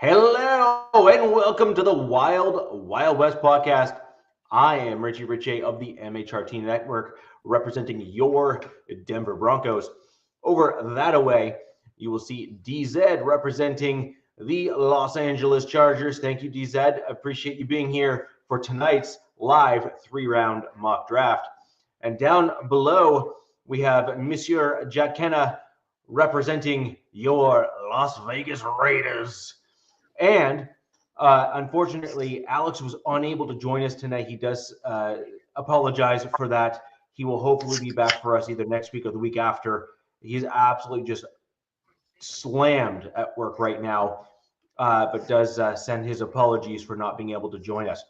Hello and welcome to the Wild West podcast. I am Richie Ritchie of the MHRT Network, representing your Denver Broncos. Over that away, you will see DZ representing the Los Angeles Chargers. Thank you, DZ. Appreciate you being here for tonight's live 3-round mock draft. And down below, we have Monsieur Jack Kenna representing your Las Vegas Raiders. And unfortunately, Alex was unable to join us tonight. He does apologize for that. He will hopefully be back for us either next week or the week after. He's absolutely just slammed at work right now, but does send his apologies for not being able to join us.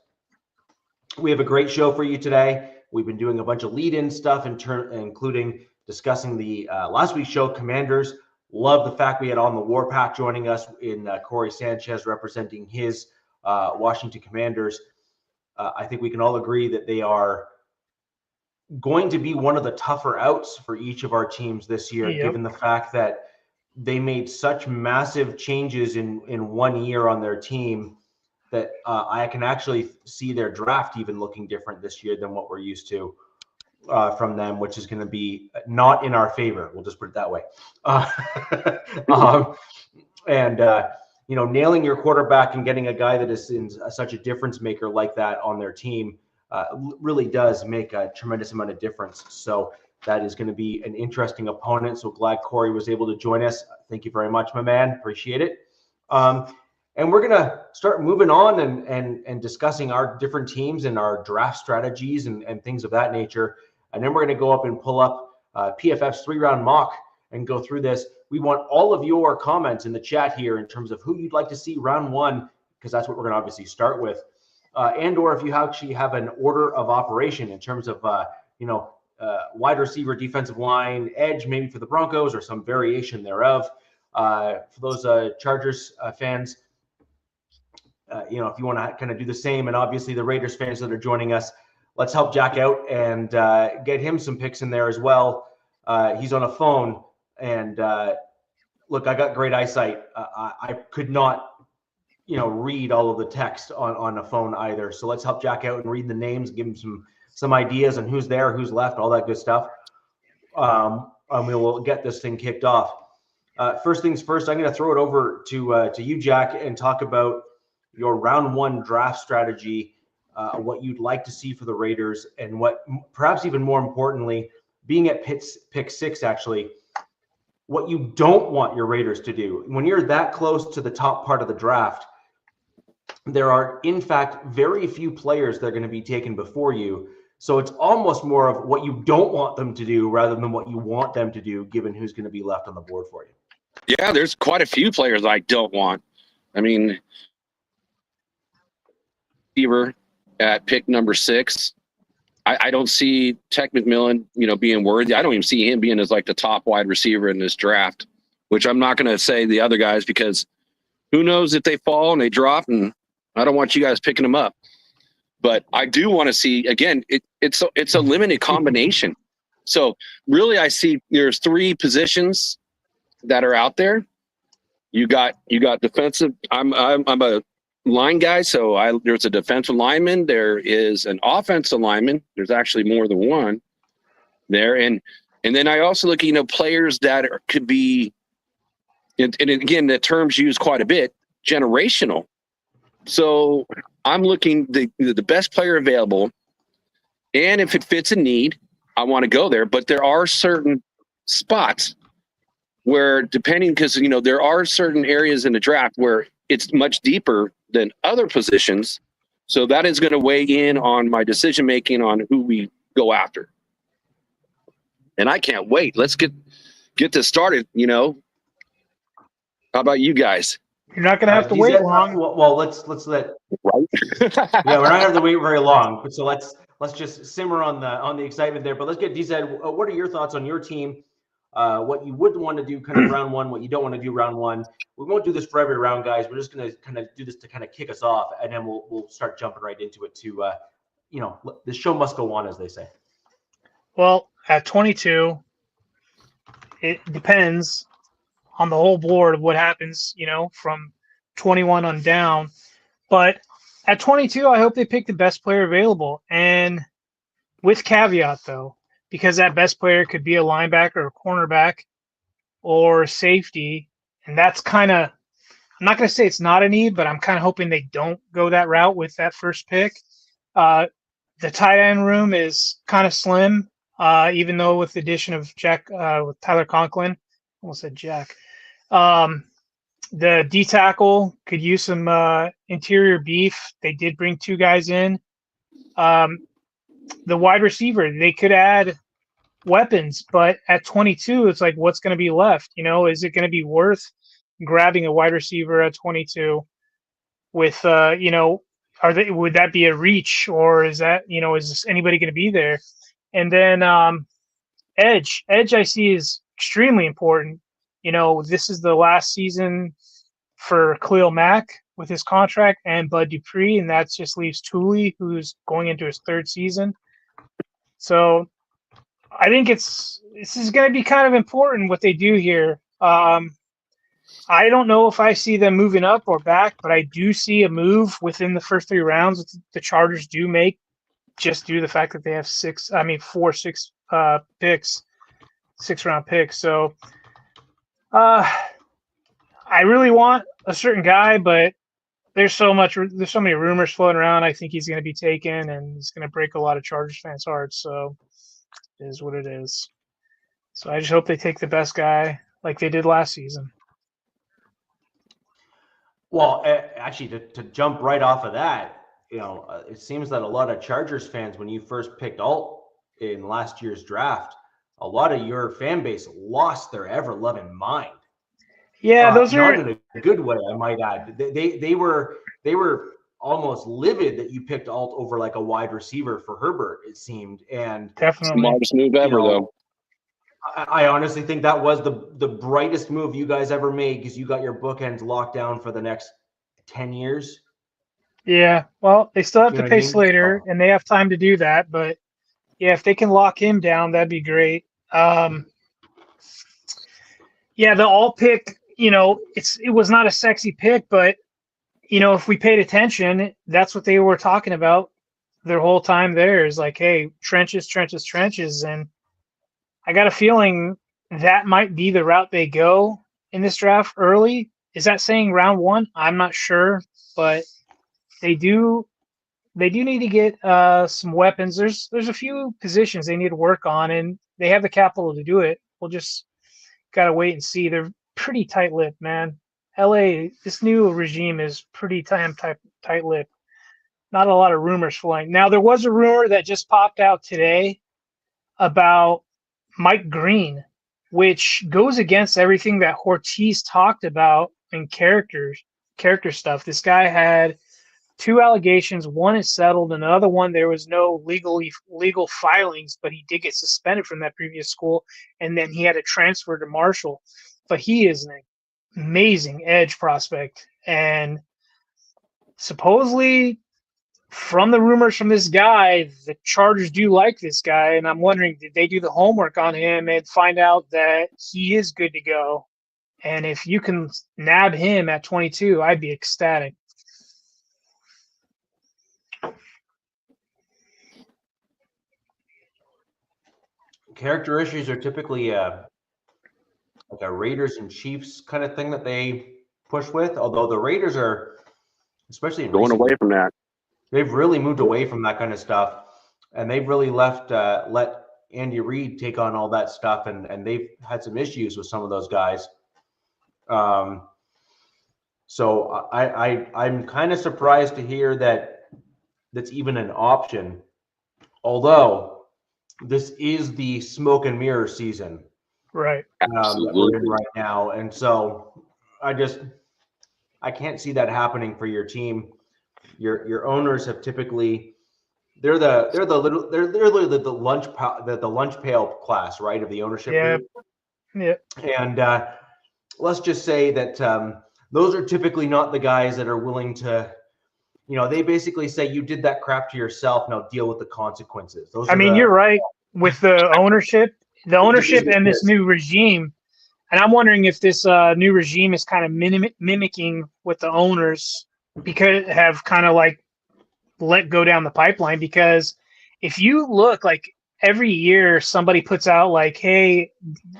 We have a great show for you today. We've been doing a bunch of lead-in stuff, including discussing the last week's show, Commanders. Love the fact we had on the Warpath joining us in Corey Sanchez representing his Washington Commanders. I think we can all agree that they are going to be one of the tougher outs for each of our teams this year, given the fact that they made such massive changes in 1 year on their team that I can actually see their draft even looking different this year than what we're used to from them, which is going to be not in our favor. We'll just put it that way. Nailing your quarterback and getting a guy that is such a difference maker like that on their team really does make a tremendous amount of difference. So that is going to be an interesting opponent. So glad Corey was able to join us. Thank you very much, my man. Appreciate it. And we're going to start moving on and discussing our different teams and our draft strategies and things of that nature. And then we're going to go up and pull up PFF's 3-round mock and go through this. We want all of your comments in the chat here in terms of who you'd like to see round one, because that's what we're going to obviously start with. And/or if you actually have an order of operation in terms of, wide receiver, defensive line, edge, maybe for the Broncos or some variation thereof. For those Chargers fans, if you want to kind of do the same, and obviously the Raiders fans that are joining us, let's help Jack out and get him some picks in there as well. He's on a phone, and look, I got great eyesight. I could not, read all of the text on a phone either. So let's help Jack out and read the names, give him some ideas on who's there, who's left, all that good stuff. And we will get this thing kicked off. First things first, I'm going to throw it over to you, Jack, and talk about your round one draft strategy, what you'd like to see for the Raiders, and what perhaps even more importantly, being at pick 6, actually, what you don't want your Raiders to do. When you're that close to the top part of the draft, there are, in fact, very few players that are going to be taken before you. So it's almost more of what you don't want them to do rather than what you want them to do, given who's going to be left on the board for you. Yeah, there's quite a few players I don't want. I mean, receiver at pick number 6. I don't see Tech McMillan, being worthy. I don't even see him being as like the top wide receiver in this draft, which I'm not going to say the other guys because who knows if they fall and they drop, and I don't want you guys picking them up. But I do want to see, again, it's a limited combination. So really I see there's 3 positions that are out there. You got defensive. I'm a line guy, so there's a defensive lineman. There is an offensive lineman. There's actually more than one there, and then I also look at players that could be, and again the term's used quite a bit, generational. So I'm looking the best player available, and if it fits a need, I want to go there. But there are certain spots where, depending, because there are certain areas in the draft where it's much deeper than other positions. So that is going to weigh in on my decision making on who we go after. And I can't wait. Let's get this started. How about you guys? You're not going to have to wait long. Well, let's let. Right? Yeah, we're not going to wait very long. So let's just simmer on the excitement there. But let's get DZ. What are your thoughts on your team? What you would want to do kind of round one, what you don't want to do round one. We won't do this for every round, guys. We're just going to kind of do this to kind of kick us off, and then we'll start jumping right into it to, the show must go on, as they say. Well, at 22, it depends on the whole board of what happens, from 21 on down. But at 22, I hope they pick the best player available. And with caveat, though, because that best player could be a linebacker or cornerback or safety. And that's kind of, I'm not going to say it's not a need, but I'm kind of hoping they don't go that route with that first pick. The tight end room is kind of slim, even though with the addition of with Tyler Conklin, almost said Jack. The D tackle could use some interior beef. They did bring 2 guys in. The wide receiver, they could add weapons, but at 22, it's like, what's going to be left? Is it going to be worth grabbing a wide receiver at 22 with, would that be a reach, or is that, is anybody going to be there? And then edge I see is extremely important. This is the last season for Khalil Mack with his contract and Bud Dupree, and that just leaves Tooley, who's going into his 3rd season. So I think this is going to be kind of important what they do here. I don't know if I see them moving up or back, but I do see a move within the first 3 rounds the Chargers do make, just due to the fact that they have 4 picks, 6-round picks. So I really want a certain guy, but there's so many rumors floating around. I think he's going to be taken, and he's going to break a lot of Chargers fans' hearts. So it is what it is. So I just hope they take the best guy like they did last season. Well, actually, to jump right off of that, it seems that a lot of Chargers fans, when you first picked Alt in last year's draft, a lot of your fan base lost their ever-loving mind. Yeah, those are not in a good way, I might add. They were almost livid that you picked Alt over like a wide receiver for Herbert, it seemed. And definitely smartest move ever, though. I honestly think that was the brightest move you guys ever made, because you got your bookends locked down for the next 10 years. Yeah, well, they still have to pay Slater, and they have time to do that. But yeah, if they can lock him down, that'd be great. Yeah, the Alt pick, it was not a sexy pick, but if we paid attention, that's what they were talking about their whole time there, is like, hey, trenches, and I got a feeling that might be the route they go in this draft early. Is that saying round 1? I'm not sure, but they do need to get some weapons. There's a few positions they need to work on, and they have the capital to do it. We'll just gotta wait and see. They're pretty tight-lipped, man. LA, this new regime is pretty tight-lipped. Not a lot of rumors flying. Now, there was a rumor that just popped out today about Mike Green, which goes against everything that Ortiz talked about in character stuff. This guy had 2 allegations. One is settled, and the other one, there was no legal filings, but he did get suspended from that previous school, and then he had to transfer to Marshall. But he is an amazing edge prospect, and supposedly, from the rumors from this guy, the Chargers do like this guy, and I'm wondering, did they do the homework on him and find out that he is good to go? And if you can nab him at 22, I'd be ecstatic. Character issues are typically like a Raiders and Chiefs kind of thing that they push with, although the Raiders are, especially in Going away from that. They've really moved away from that kind of stuff, and they've really let Andy Reid take on all that stuff, and they've had some issues with some of those guys. So I'm kind of surprised to hear that that's even an option, although this is the smoke and mirror season, right? That we're in right now, and so I can't see that happening for your team. Your owners have typically they're the lunch pail class, right, of the ownership group. Yeah. And let's just say that those are typically not the guys that are willing to, they basically say, you did that crap to yourself, now deal with the consequences. You're right with the ownership and this new regime. And I'm wondering if this new regime is kind of mimicking what the owners because have kind of like let go down the pipeline. Because if you look, like every year somebody puts out like, hey,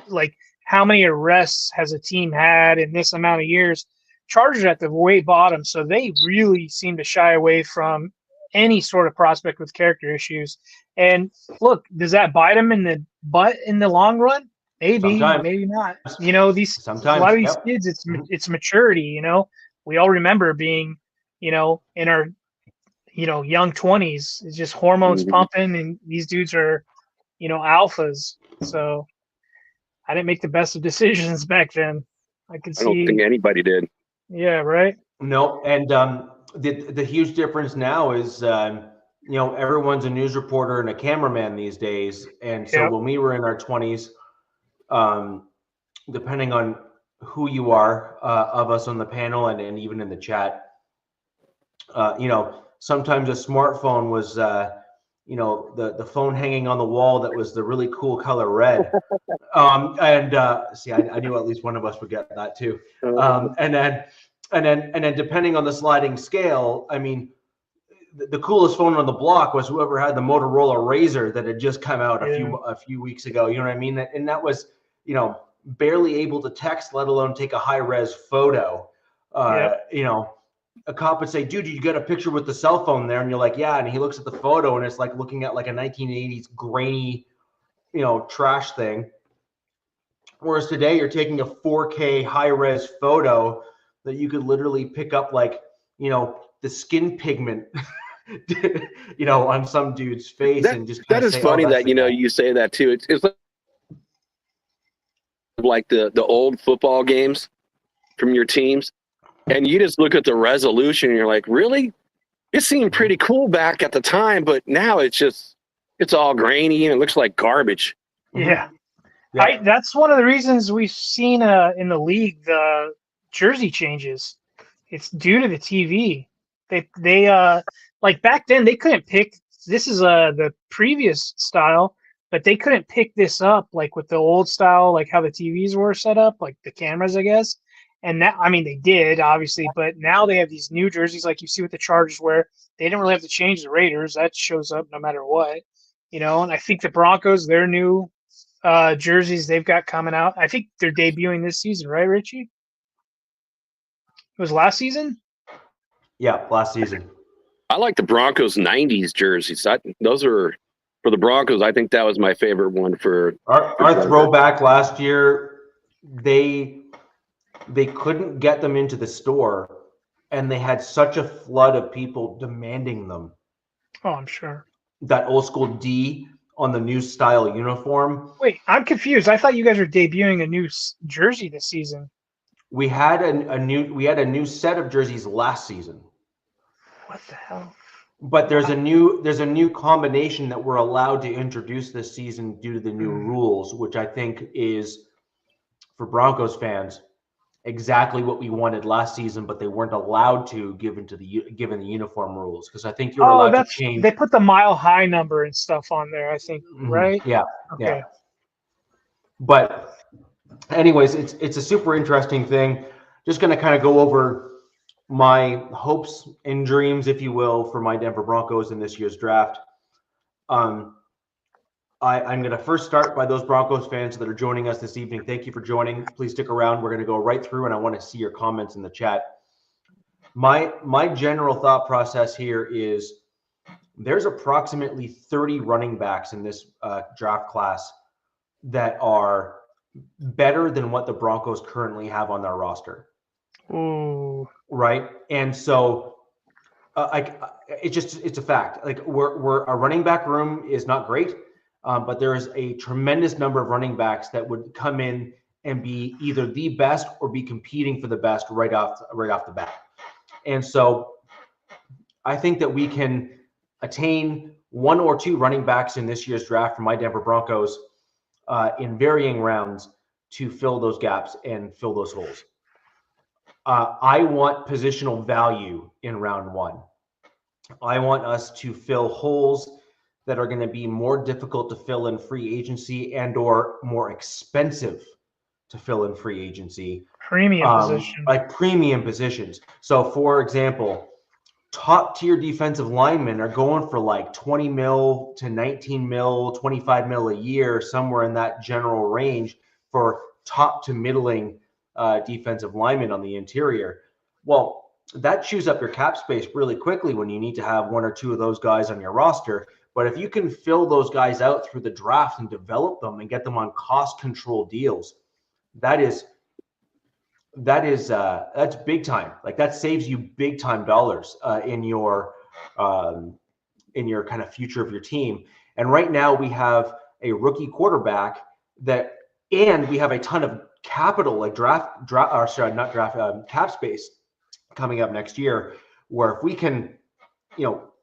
like how many arrests has a team had in this amount of years? Chargers at the way bottom, so they really seem to shy away from any sort of prospect with character issues. And look, does that bite them in the butt in the long run? Maybe, Sometimes. maybe not. You know, a lot of these kids, it's maturity. You know, we all remember being, you know, in our, you know, young 20s. It's just hormones pumping, and these dudes are, you know, alphas. So I didn't make the best of decisions back then. I don't think anybody did. Yeah, right. No, and the huge difference now is you know, everyone's a news reporter and a cameraman these days, and so when we were in our 20s, depending on who you are of us on the panel and even in the chat, you know, sometimes a smartphone was you know, the phone hanging on the wall that was the really cool color red. See, I knew at least one of us would get that too. And then depending on the sliding scale, I mean, the coolest phone on the block was whoever had the Motorola Razr that had just come out a few weeks ago. You know what I mean? And that was, you know, barely able to text, let alone take a high res photo. You know, a cop would say, dude, you got a picture with the cell phone there? And you're like, yeah. And he looks at the photo and it's like looking at like a 1980s grainy, you know, trash thing. Whereas today you're taking a 4K high res photo that you could literally pick up, like, you know, the skin pigment, you know, on some dude's face. And just that is funny that, you know, you say that too. It's like the old football games from your teams. And you just look at the resolution and you're like, really? It seemed pretty cool back at the time, but now it's all grainy and it looks like garbage. Yeah. That's one of the reasons we've seen in the league the jersey changes. It's due to the TV. They like back then they couldn't pick. This is the previous style, but they couldn't pick this up like with the old style, like how the TVs were set up, like the cameras, I guess. And that, I mean, they did obviously, but now they have these new jerseys, like you see with the Chargers, where they didn't really have to change the Raiders. That shows up no matter what, you know. And I think the Broncos, their new jerseys they've got coming out, I think they're debuting this season, right, Richie? It was last season? Yeah, last season. I like the Broncos 90s jerseys. Those are, for the Broncos, I think that was my favorite one for our throwback last year. They couldn't get them into the store, and they had such a flood of people demanding them. Oh, I'm sure. That old school D on the new style uniform. Wait, I'm confused. I thought you guys were debuting a new jersey this season. We had a new set of jerseys last season. What the hell? But there's a new combination that we're allowed to introduce this season due to the new rules, which I think is, for Broncos fans, exactly what we wanted last season, but they weren't allowed to given the uniform rules, because I think you're allowed to change. They put the mile high number and stuff on there, I think, right? Yeah. Okay. Yeah. But anyways, it's a super interesting thing. Just going to kind of go over my hopes and dreams, if you will, for my Denver Broncos in this year's draft. I'm going to first start by those Broncos fans that are joining us this evening. Thank you for joining. Please stick around. We're going to go right through, and I want to see your comments in the chat. My general thought process here is there's approximately 30 running backs in this draft class that are better than what the Broncos currently have on their roster. Ooh. Right. And so it's a fact. Like our running back room is not great. But there is a tremendous number of running backs that would come in and be either the best or be competing for the best right off the bat. And so I think that we can attain one or two running backs in this year's draft for my Denver Broncos in varying rounds to fill those gaps and fill those holes. I want positional value in round one. I want us to fill holes that are going to be more difficult to fill in free agency and or more expensive to fill in free agency. Premium position. Like premium positions. So, for example, top tier defensive linemen are going for like 20 mil to 19 mil, 25 mil a year, somewhere in that general range for top to middling defensive linemen on the interior. Well, that chews up your cap space really quickly when you need to have one or two of those guys on your roster. But if you can fill those guys out through the draft and develop them and get them on cost control deals, that's big time. Like that saves you big time dollars in your kind of future of your team. And right now we have a rookie quarterback and we have a ton of capital, like cap space coming up next year, where if we can,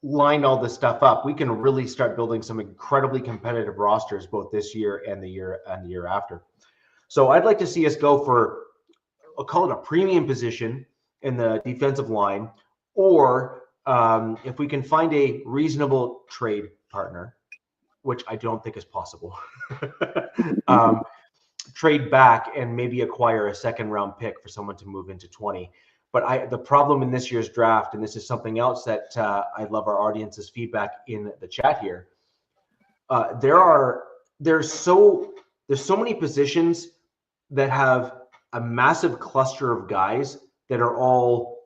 line all this stuff up, we can really start building some incredibly competitive rosters both this year and the year after. So I'd like to see us go for, I'll call it a premium position in the defensive line, or if we can find a reasonable trade partner, which I don't think is possible, trade back and maybe acquire a second round pick for someone to move into 20. But the problem in this year's draft, and this is something else that I'd love our audience's feedback in the chat here. There's so many positions that have a massive cluster of guys that are all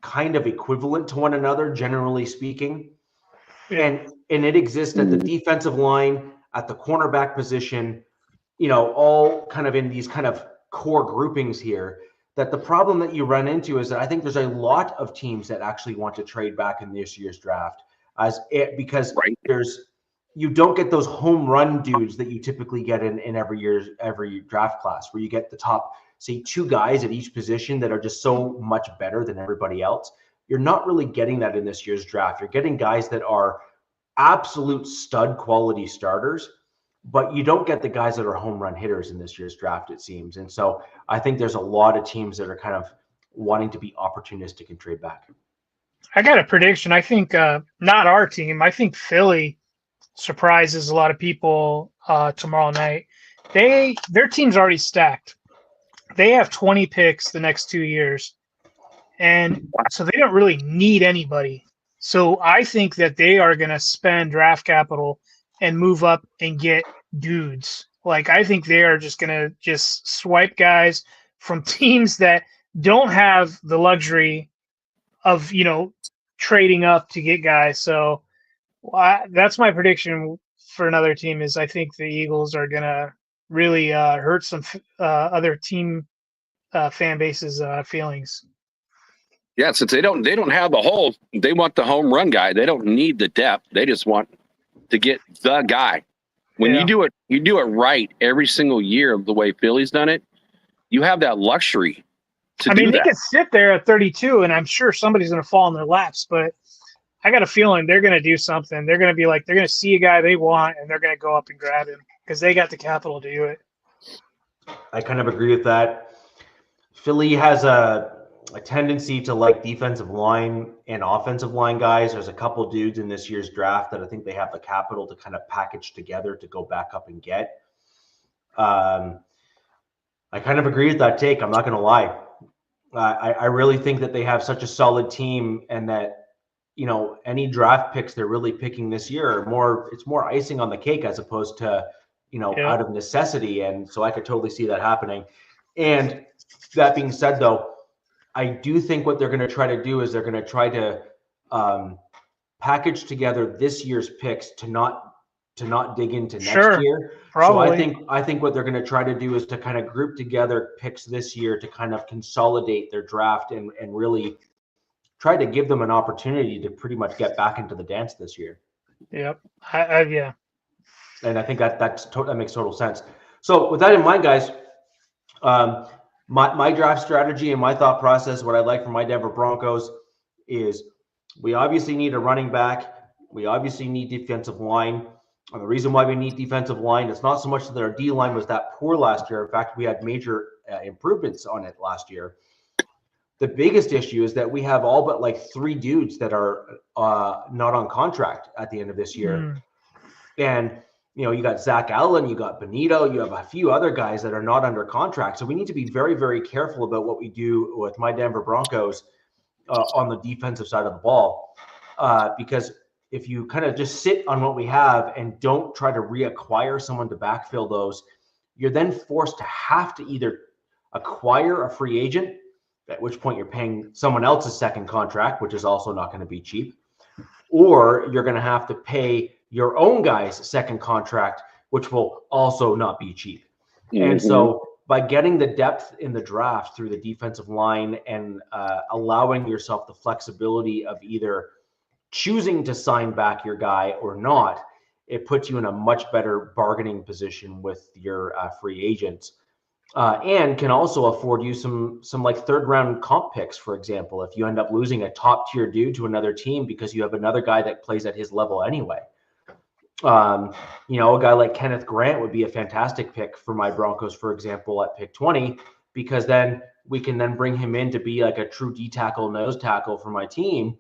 kind of equivalent to one another, generally speaking. And it exists at the defensive line, at the cornerback position, all kind of in these kind of core groupings here. That the problem that you run into is that I think there's a lot of teams that actually want to trade back in this year's draft because you don't get those home run dudes that you typically get in every draft class, where you get the top, say, two guys at each position that are just so much better than everybody else. You're not really getting that in this year's draft. You're getting guys that are absolute stud quality starters, but you don't get the guys that are home run hitters in this year's draft, it seems. And so I think there's a lot of teams that are kind of wanting to be opportunistic and trade back. I got a prediction. I think not our team. I think Philly surprises a lot of people tomorrow night. Their team's already stacked. They have 20 picks the next 2 years. And so they don't really need anybody. So I think that they are going to spend draft capital and move up and get dudes. Like, I think they are just going to just swipe guys from teams that don't have the luxury of, trading up to get guys. So that's my prediction for another team is I think the Eagles are going to really hurt some other team fan bases' feelings. Yeah, since they don't have the hole, they want the home run guy. They don't need the depth. They just want to get the guy. When you do it right every single year of the way Philly's done it, you have that luxury to do that. They could sit there at 32, and I'm sure somebody's going to fall in their laps, but I got a feeling they're going to do something. They're going to be like, they're going to see a guy they want, and they're going to go up and grab him because they got the capital to do it. I kind of agree with that. Philly has a tendency to like defensive line and offensive line guys. There's a couple dudes in this year's draft that I think they have the capital to kind of package together to go back up and get. I kind of agree with that take. I'm not going to lie. I really think that they have such a solid team, and that, any draft picks they're really picking this year it's more icing on the cake as opposed to, out of necessity. And so I could totally see that happening. And that being said, though, I do think what they're going to try to do is they're going to try to package together this year's picks to not dig into next year. Probably. So I think what they're going to try to do is to kind of group together picks this year to kind of consolidate their draft and really try to give them an opportunity to pretty much get back into the dance this year. Yep. Yeah. And I think that makes total sense. So with that in mind, guys, my draft strategy and my thought process, what I'd like for my Denver Broncos is we obviously need a running back. We obviously need defensive line. And the reason why we need defensive line, it's not so much that our D line was that poor last year. In fact, we had major improvements on it last year. The biggest issue is that we have all but like 3 dudes that are not on contract at the end of this year. And you got Zach Allen, you got Benito, you have a few other guys that are not under contract. So we need to be very, very careful about what we do with my Denver Broncos on the defensive side of the ball, because if you kind of just sit on what we have and don't try to reacquire someone to backfill those, you're then forced to have to either acquire a free agent, at which point you're paying someone else's second contract, which is also not going to be cheap, or you're going to have to pay your own guy's second contract, which will also not be cheap. Mm-hmm. And so by getting the depth in the draft through the defensive line and allowing yourself the flexibility of either choosing to sign back your guy or not, it puts you in a much better bargaining position with your free agents, and can also afford you some like third round comp picks. For example, if you end up losing a top tier dude to another team because you have another guy that plays at his level anyway. A guy like Kenneth Grant would be a fantastic pick for my Broncos, for example, at pick 20, because then we can then bring him in to be like a true D tackle, nose tackle for my team.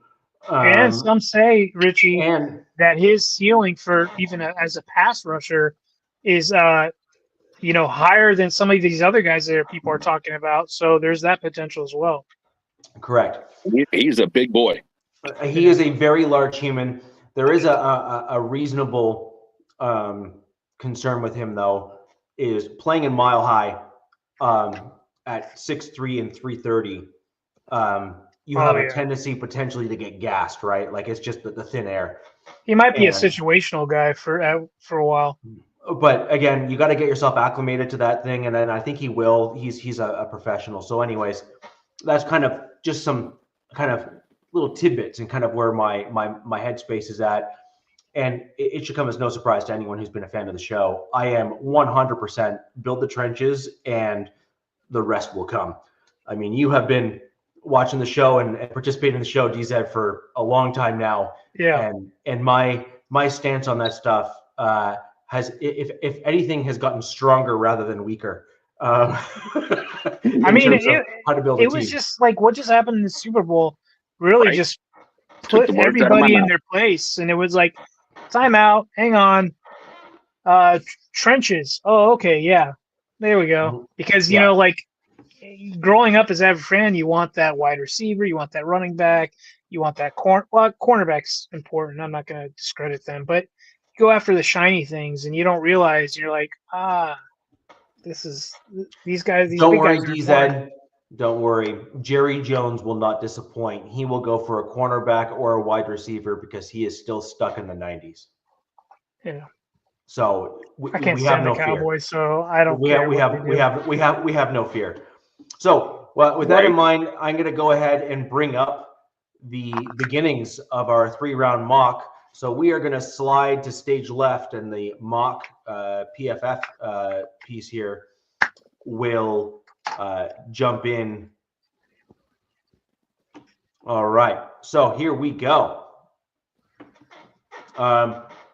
And some say, Richie, and that his ceiling for even as a pass rusher is, higher than some of these other guys that people are talking about. So there's that potential as well. Correct. He's a big boy. He is a very large human. There is a reasonable concern with him, though, is playing in Mile High at 6'3" and 330. You have a tendency potentially to get gassed, right? Like it's just the thin air. He might be a situational guy for a while. But again, you got to get yourself acclimated to that thing, and then I think he will. He's a professional. So, anyways, that's kind of just some kind of little tidbits and kind of where my headspace is at. And it should come as no surprise to anyone who's been a fan of the show. I am 100% build the trenches, and the rest will come. I mean, you have been watching the show and participating in the show, DZ, for a long time now. Yeah. And my stance on that stuff has, if anything, has gotten stronger rather than weaker. I mean, it was just like what just happened in the Super Bowl really just put everybody in their place. And it was like, timeout, hang on, trenches. Oh, okay, yeah, there we go. Because, like growing up as a fan, you want that wide receiver, you want that running back, you want that cornerback's important. I'm not going to discredit them, but you go after the shiny things and you don't realize, you're like, these guys. Don't worry, DZ. Don't worry. Jerry Jones will not disappoint. He will go for a cornerback or a wide receiver because he is still stuck in the 90s. Yeah. So I can't stand the Cowboys, so I don't. We have no fear. So, with that in mind, I'm going to go ahead and bring up the beginnings of our 3-round mock. So we are going to slide to stage left, and the mock PFF piece here will jump in. All right, so here we go.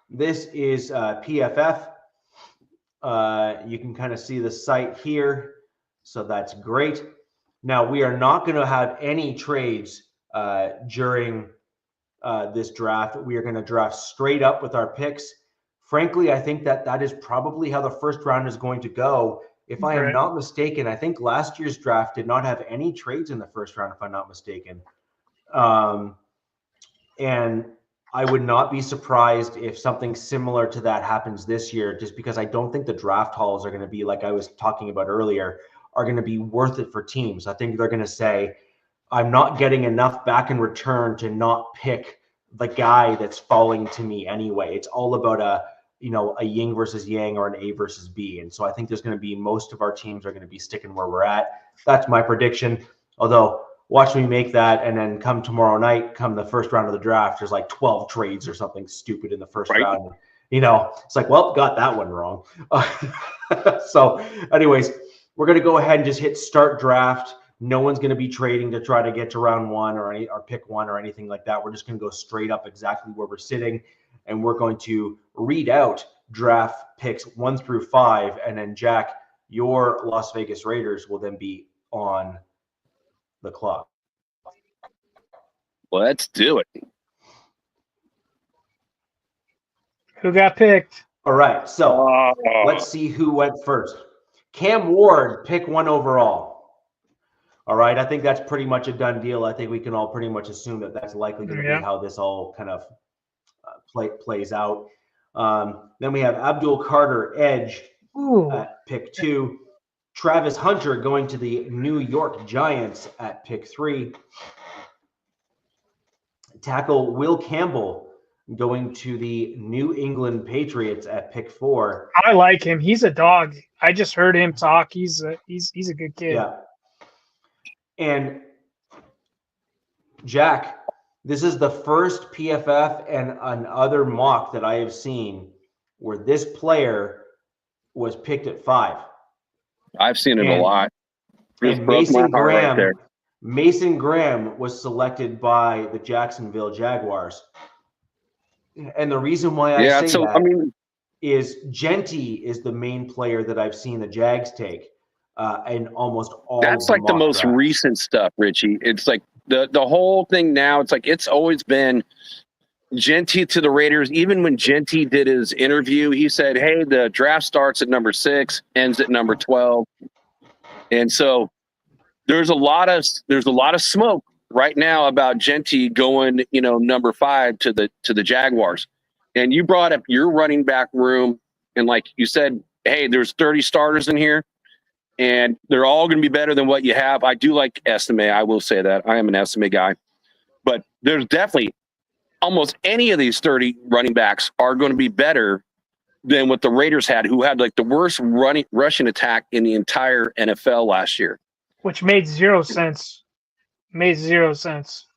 This is PFF. You can kind of see the site here, so that's great. Now, we are not going to have any trades during this draft. We are going to draft straight up with our picks. Frankly, I think that is probably how the first round is going to go. If I am not mistaken, I think last year's draft did not have any trades in the first round, if I'm not mistaken. And I would not be surprised if something similar to that happens this year, just because I don't think the draft halls are going to be, like I was talking about earlier, are going to be worth it for teams. I think they're going to say, I'm not getting enough back in return to not pick the guy that's falling to me anyway. It's all about a yin versus yang or an A versus B. And so I think there's going to be, most of our teams are going to be sticking where we're at. That's my prediction. Although, watch me make that, and then come tomorrow night, come the first round of the draft, there's like 12 trades or something stupid in the first round. It's like, well, got that one wrong. So anyways, we're going to go ahead and just hit start draft. No one's going to be trading to try to get to round one or pick one or anything like that. We're just going to go straight up exactly where we're sitting, and we're going to read out draft picks 1 through 5, and then Jack, your Las Vegas Raiders will then be on the clock. Let's do it. Who got picked? All right, so let's see who went first. Cam Ward, pick 1 overall. All right, I think that's pretty much a done deal. I think we can all pretty much assume that that's likely going to be how this all kind of plays out. Then we have Abdul Carter, edge, at pick 2. Travis Hunter going to the New York Giants at pick 3. Tackle Will Campbell going to the New England Patriots at pick 4. I like him. He's a dog. I just heard him talk. He's a good kid. Yeah. And Jack, this is the first PFF and another mock that I have seen where this player was picked at 5. I've seen it a lot. And Mason Graham was selected by the Jacksonville Jaguars. And the reason why I say that is Genty is the main player that I've seen the Jags take in almost all. That's like the most recent stuff, Richie. It's like the whole thing now. It's like it's always been Genty to the Raiders. Even when Genty did his interview, he said, "Hey, the draft starts at number 6, ends at number 12," and so there's a lot of smoke right now about Genty going, number 5 to the Jaguars. And you brought up your running back room, and like you said, hey, there's 30 starters in here, and they're all going to be better than what you have. I do like estimate. I will say that. I am an estimate guy. But there's definitely almost any of these 30 running backs are going to be better than what the Raiders had, who had like the worst rushing attack in the entire NFL last year. Which made 0 sense. Made 0 sense.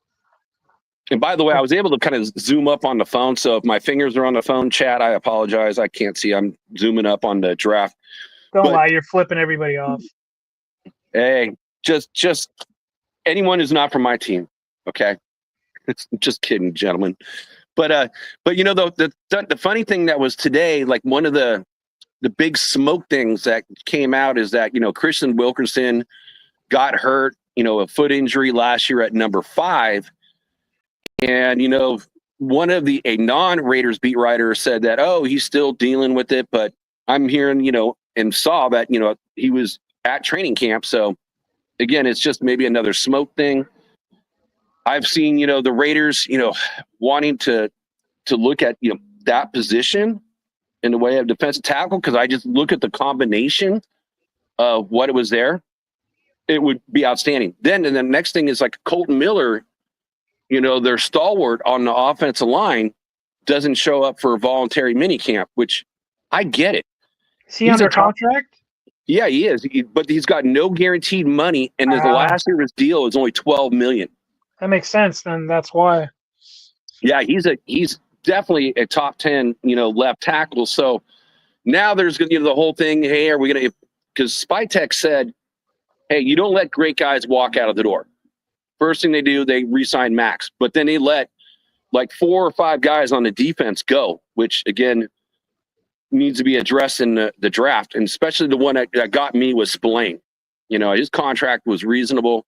And by the way, I was able to kind of zoom up on the phone. So if my fingers are on the phone, chat, I apologize. I can't see. I'm zooming up on the draft. Don't lie. You're flipping everybody off. Hey, just anyone who's not from my team. Okay. It's just kidding, gentlemen. But the funny thing that was today, like one of the big smoke things that came out is that, Christian Wilkerson got hurt, a foot injury last year at number 5. And, one of a non-Raiders beat writer said that, oh, he's still dealing with it. But I'm hearing, and saw that, he was at training camp. So, again, it's just maybe another smoke thing. I've seen, the Raiders, wanting to look at, that position in the way of defensive tackle, because I just look at the combination of what it was there. It would be outstanding. Then, and the next thing is like Colton Miller, their stalwart on the offensive line doesn't show up for a voluntary minicamp, which I get it. Is he under contract? Yeah, he is. But he's got no guaranteed money, and the last year of his deal is only $12 million. That makes sense. Then that's why. Yeah, he's definitely a top 10, left tackle. So now there's going to be the whole thing. Hey, are we going to? Because Spytek said, hey, you don't let great guys walk out of the door. First thing they do, they re-sign Max. But then they let like 4 or 5 guys on the defense go, which, again, needs to be addressed in the draft. And especially the one that got me was Spillane. His contract was reasonable.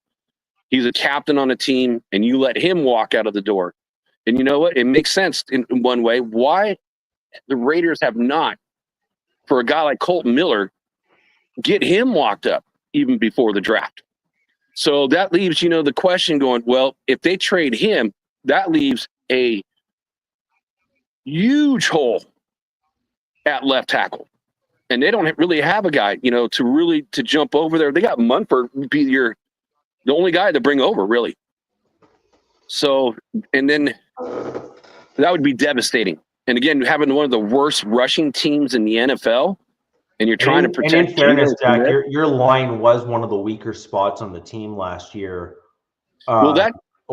He's a captain on a team, and you let him walk out of the door. And you know what? It makes sense in one way. Why the Raiders have not, for a guy like Colton Miller, get him walked up even before the draft. So that leaves, the question going, well, if they trade him, that leaves a huge hole at left tackle. And they don't really have a guy, to jump over there. They got Munford be the only guy to bring over, really. So, and then that would be devastating. And again, having one of the worst rushing teams in the NFL, and you're trying to protect. And in fairness, Jack, your line was one of the weaker spots on the team last year. Overall,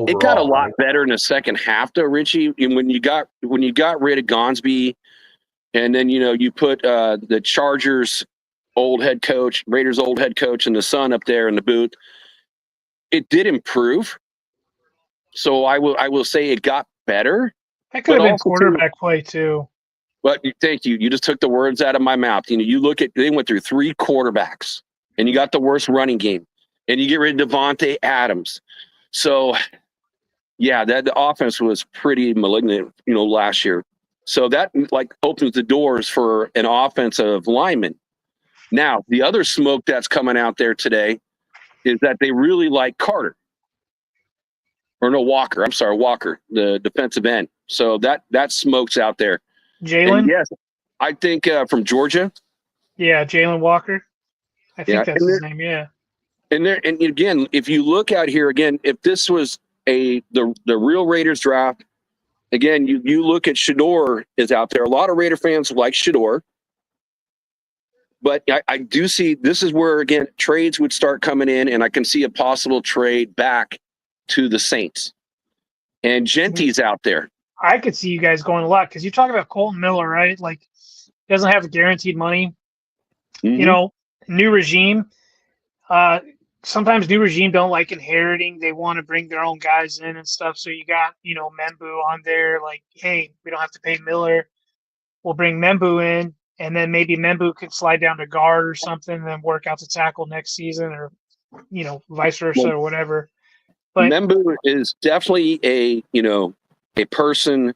it got a lot right? better in the second half, though, Richie. And when you got rid of Gonsby, and then you put the Chargers' old head coach, Raiders' old head coach, and the son up there in the booth, it did improve. So I will say it got better. That could have been quarterback play too. But thank you. You just took the words out of my mouth. You look at, they went through 3 quarterbacks, and you got the worst running game, and you get rid of Devontae Adams. So, yeah, the offense was pretty malignant, last year. So that like opens the doors for an offensive lineman. Now, the other smoke that's coming out there today is that they really like Carter. Or no, Walker. I'm sorry, Walker, the defensive end. So that smoke's out there. Jalen? Yes, I think from Georgia. Yeah, Jalen Walker. I think that's his name, yeah. And again, if you look out here again, if this was the real Raiders draft, again, you look at Shedeur is out there. A lot of Raider fans like Shedeur. But I do see this is where, again, trades would start coming in, and I can see a possible trade back to the Saints. And Genty's out there. I could see you guys going a lot because you talk about Colton Miller, right? Like, he doesn't have guaranteed money. Mm-hmm. You know, new regime. Sometimes new regime don't like inheriting. They want to bring their own guys in and stuff. So you got, Membu on there. Like, hey, we don't have to pay Miller. We'll bring Membu in. And then maybe Membu could slide down to guard or something and then work out to tackle next season or, vice versa or whatever. But Membu is definitely a person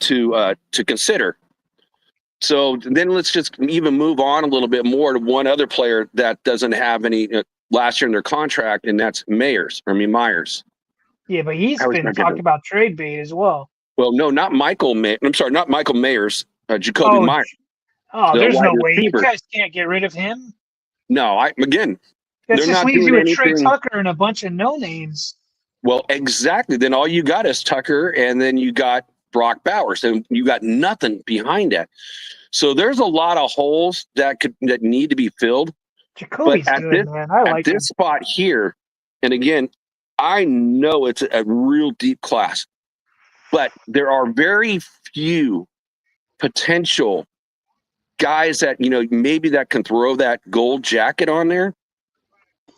to consider. So then let's just even move on a little bit more to one other player that doesn't have any last year in their contract, and that's Myers. Yeah, but he's been talking about trade bait as well. Well, no, not Michael Myers. Jacoby Myers. Oh, there's no way. You guys can't get rid of him. No, that just leaves you with Trey Tucker and a bunch of no names. Well, exactly. Then all you got is Tucker, and then you got Brock Bowers, and you got nothing behind that. So there's a lot of holes that need to be filled. Jacoby's good, man. I like this spot here, and again, I know it's a real deep class, but there are very few potential guys that maybe that can throw that gold jacket on there.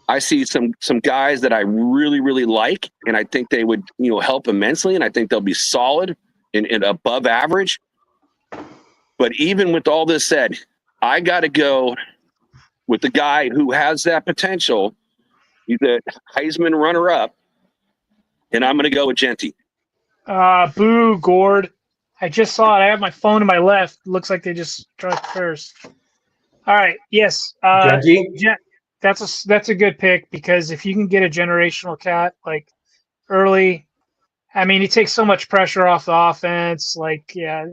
I see some guys that I really, really like, and I think they would help immensely, and I think they'll be solid and above average. But even with all this said, I got to go with the guy who has that potential. He's a Heisman runner-up, and I'm going to go with Genty. Boo, Gord. I just saw it. I have my phone to my left. Looks like they just struck first. All right. Yes. Genty? That's a good pick because if you can get a generational cat like early, I mean, he takes so much pressure off the offense. Like, yeah,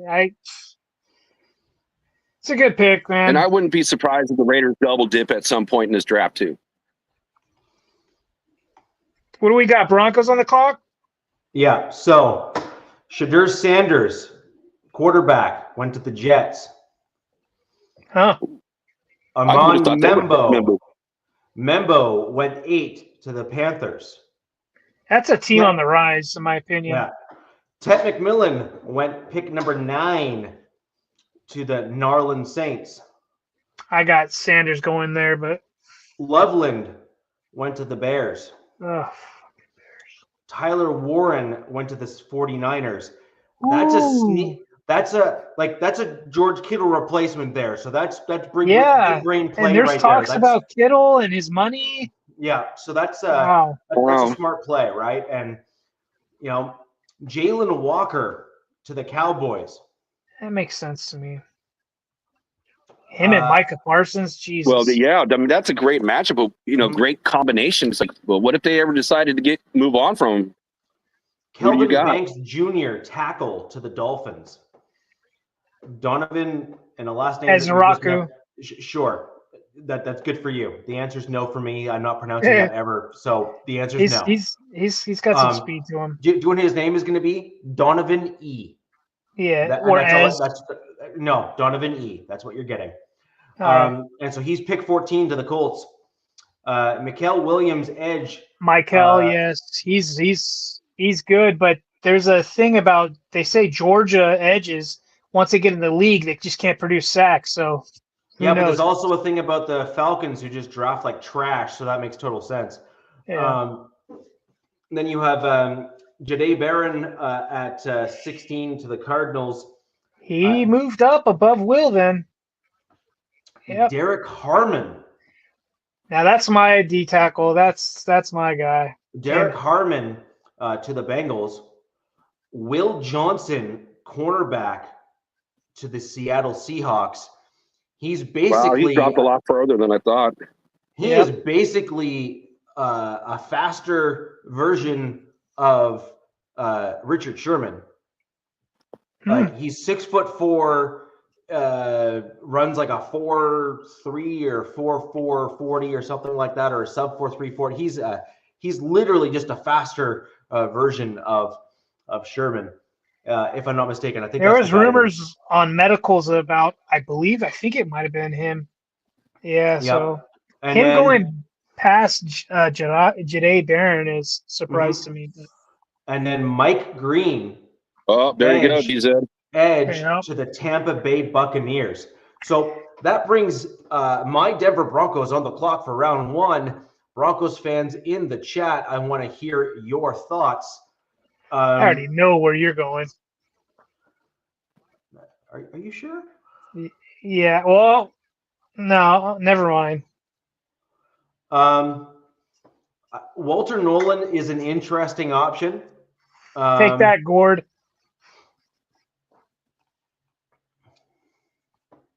it's a good pick, man. And I wouldn't be surprised if the Raiders double dip at some point in this draft too. What do we got? Broncos on the clock? Yeah. So Shedeur Sanders, quarterback, went to the Jets. Huh. Amon Membo went 8 to the Panthers. That's a team on the rise, in my opinion. Yeah. Ted McMillan went pick number 9 to the Narland Saints. I got Sanders going there, but Loveland went to the Bears. Bears. Tyler Warren went to the 49ers. That's a sneak. That's a George Kittle replacement there. So that's big brain play. And there's right talks there. about Kittle and his money. Yeah, so that's wow. That's a smart play, right? And Jalen Walker to the Cowboys. That makes sense to me. Him and Micah Parsons, Jesus. Well, yeah, I mean that's a great matchup. Great combination. It's like, well, what if they ever decided to move on from him? Kelvin Banks Jr. tackle to the Dolphins. Donovan and the last name as Naraku. Sure, that's good for you. The answer is no for me. I'm not pronouncing that ever. So the answer is no. He's got some speed to him. Do you know what his name is going to be? Donovan E. Yeah, no, Donovan E. That's what you're getting. And so he's pick 14 to the Colts. Mikael Williams, edge. Yes, he's good, but there's a thing about they say Georgia edges once they get in the league they just can't produce sacks. So but there's also a thing about the Falcons who just draft like trash, so that makes total sense. Yeah. Then you have Jahdae Barron at 16 to the Cardinals. He moved up above Will then. Yep. Derek Harmon. Now that's my D tackle. That's my guy. Derek Harmon to the Bengals. Will Johnson, cornerback to the Seattle Seahawks. He's Wow, basically he dropped a lot further than I thought. he is basically a faster version of Richard Sherman. He's 6'4", runs like a 4.3 or 4.4 40 or something like that, or a sub 4.3 40. He's literally just a faster version of Sherman, if I'm not mistaken. I think there was rumors on medicals about. I think it might have been him. Yeah. Yep. So and him going past Jahdae Barron is surprise to me. But. And then Mike Green. Oh, there you go, DZ. Edge to the Tampa Bay Buccaneers. So that brings my Denver Broncos on the clock for round one. Broncos fans in the chat, I want to hear your thoughts. I already know where you're going. Are you sure? Yeah. Well, no, never mind. Walter Nolan is an interesting option. Take that, Gord.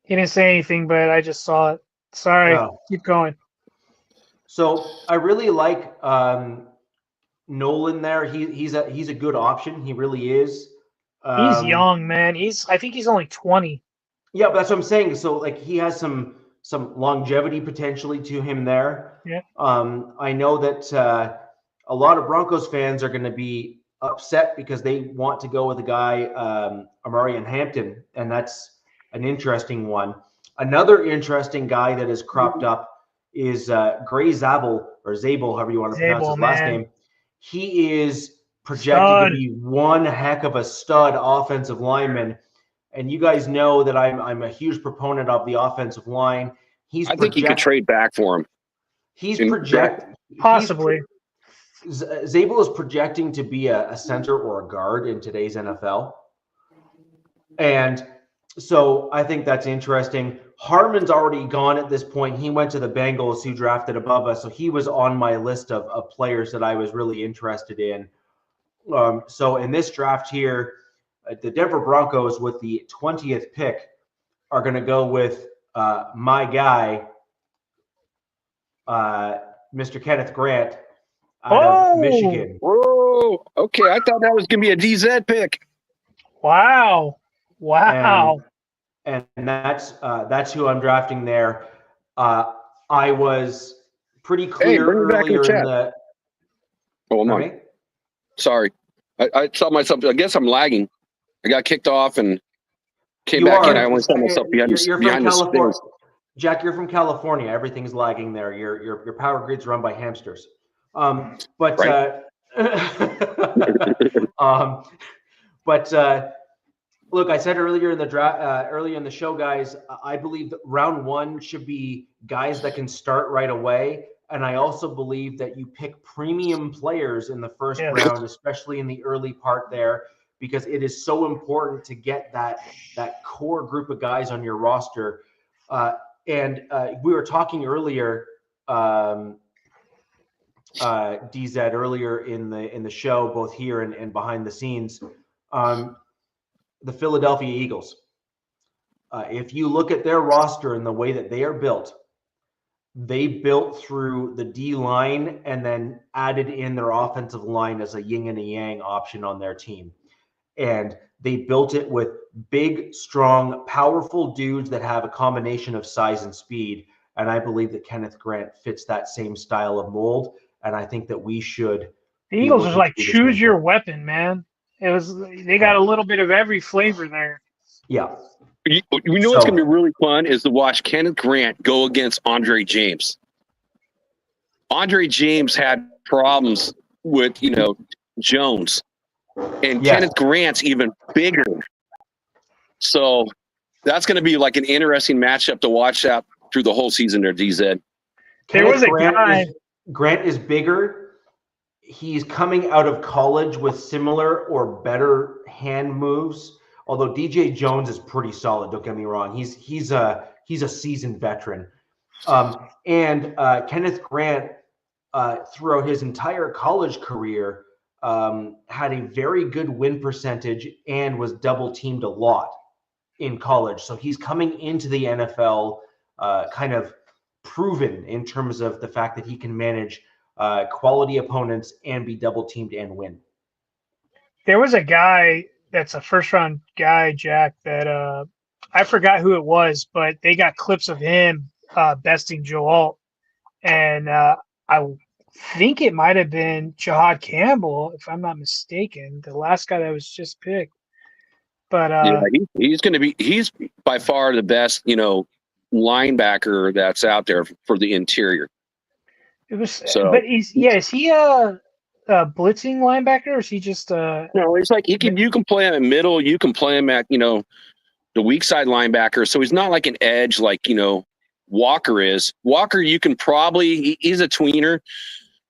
He didn't say anything, but I just saw it. Sorry. Keep going. So I really like Nolan there. He's a good option. He really is. He's young, man. I think he's only 20. Yeah, but that's what I'm saying. So like he has some longevity potentially to him there. Yeah. I know that a lot of Broncos fans are going to be upset because they want to go with a guy, Amarian Hampton, and that's an interesting one. Another interesting guy that has cropped up is Gray Zabel, or Zabel, however you want to pronounce his last name. He is projected to be one heck of a stud offensive lineman. And you guys know that I'm a huge proponent of the offensive line. I think you could trade back for him. He's projected. Possibly. Zabel is projecting to be a center or a guard in today's NFL. And so I think that's interesting. Harmon's already gone at this point. He went to the Bengals, who drafted above us. So he was on my list of players that I was really interested in. So in this draft here, the Denver Broncos with the 20th pick are going to go with my guy, Mr. Kenneth Grant out of Michigan. Whoa. Okay, I thought that was going to be a DZ pick. Wow. And that's who I'm drafting there. I was pretty clear earlier in the. Oh, I'm on. Sorry, I saw myself. I guess I'm lagging. I got kicked off and came back in. I want to set myself behind the stairs. Jack, you're from California. Everything's lagging there. Your power grid's run by hamsters. But look, I said earlier in the draft, earlier in the show, guys, I believe that round one should be guys that can start right away. And I also believe that you pick premium players in the first round, especially in the early part there, because it is so important to get that core group of guys on your roster. And we were talking earlier, DZ, earlier in the show, both here and behind the scenes, the Philadelphia Eagles. If you look at their roster and the way that they are built, they built through the D line and then added in their offensive line as a yin and a yang option on their team. And they built it with big, strong, powerful dudes that have a combination of size and speed. And I believe that Kenneth Grant fits that same style of mold. And I think that we should. The Eagles was like, choose your weapon, man. They got a little bit of every flavor there. Yeah. You know what's going to be really fun is to watch Kenneth Grant go against Andre James. Andre James had problems with, Jones. And Kenneth Grant's even bigger. So that's going to be like an interesting matchup to watch out through the whole season there, DZ. Grant is bigger. He's coming out of college with similar or better hand moves. Although DJ Jones is pretty solid, don't get me wrong. He's a seasoned veteran. And Kenneth Grant, throughout his entire college career, had a very good win percentage and was double teamed a lot. in college. So he's coming into the NFL kind of proven in terms of the fact that he can manage quality opponents and be double teamed and win. There was a guy that's a first round guy, Jack, that I forgot who it was, but they got clips of him besting Joe Alt. And I think it might have been Jahad Campbell, if I'm not mistaken, the last guy that was just picked. But he's by far the best, linebacker that's out there for the interior. It was, but is he a blitzing linebacker, or is he just No, he's like you can play him in middle, you can play him at the weak side linebacker. So he's not like an edge like Walker is. Walker, you can probably he's a tweener,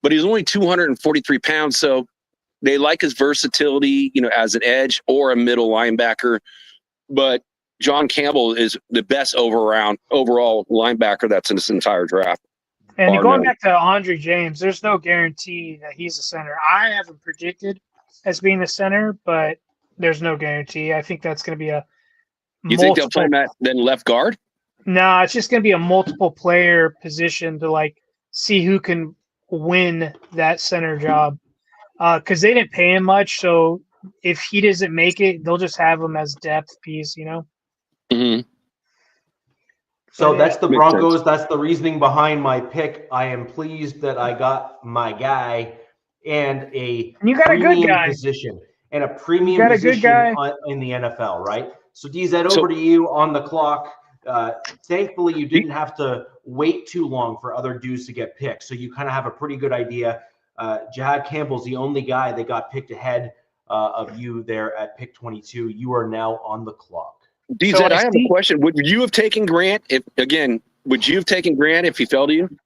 but he's only 243 pounds, so they like his versatility, as an edge or a middle linebacker. But John Campbell is the best overall linebacker that's in this entire draft. And going back to Andre James, there's no guarantee that he's a center. I haven't predicted as being the center, but there's no guarantee. I think that's going to be a. You think they'll play him at then left guard? No, it's just going to be a multiple player position to see who can win that center job. Because they didn't pay him much, so if he doesn't make it, they'll just have him as depth piece, Mm-hmm. So that's the Broncos. That's the reasoning behind my pick. I am pleased that I got my guy and you got a good guy position and a premium position in the NFL, right? So DZ, over to you on the clock. Thankfully, you didn't have to wait too long for other dudes to get picked, so you kind of have a pretty good idea. Jahad Campbell's the only guy that got picked ahead of you there at pick 22. You are now on the clock. DZ, I have a question. Would you have taken Grant if he fell to you?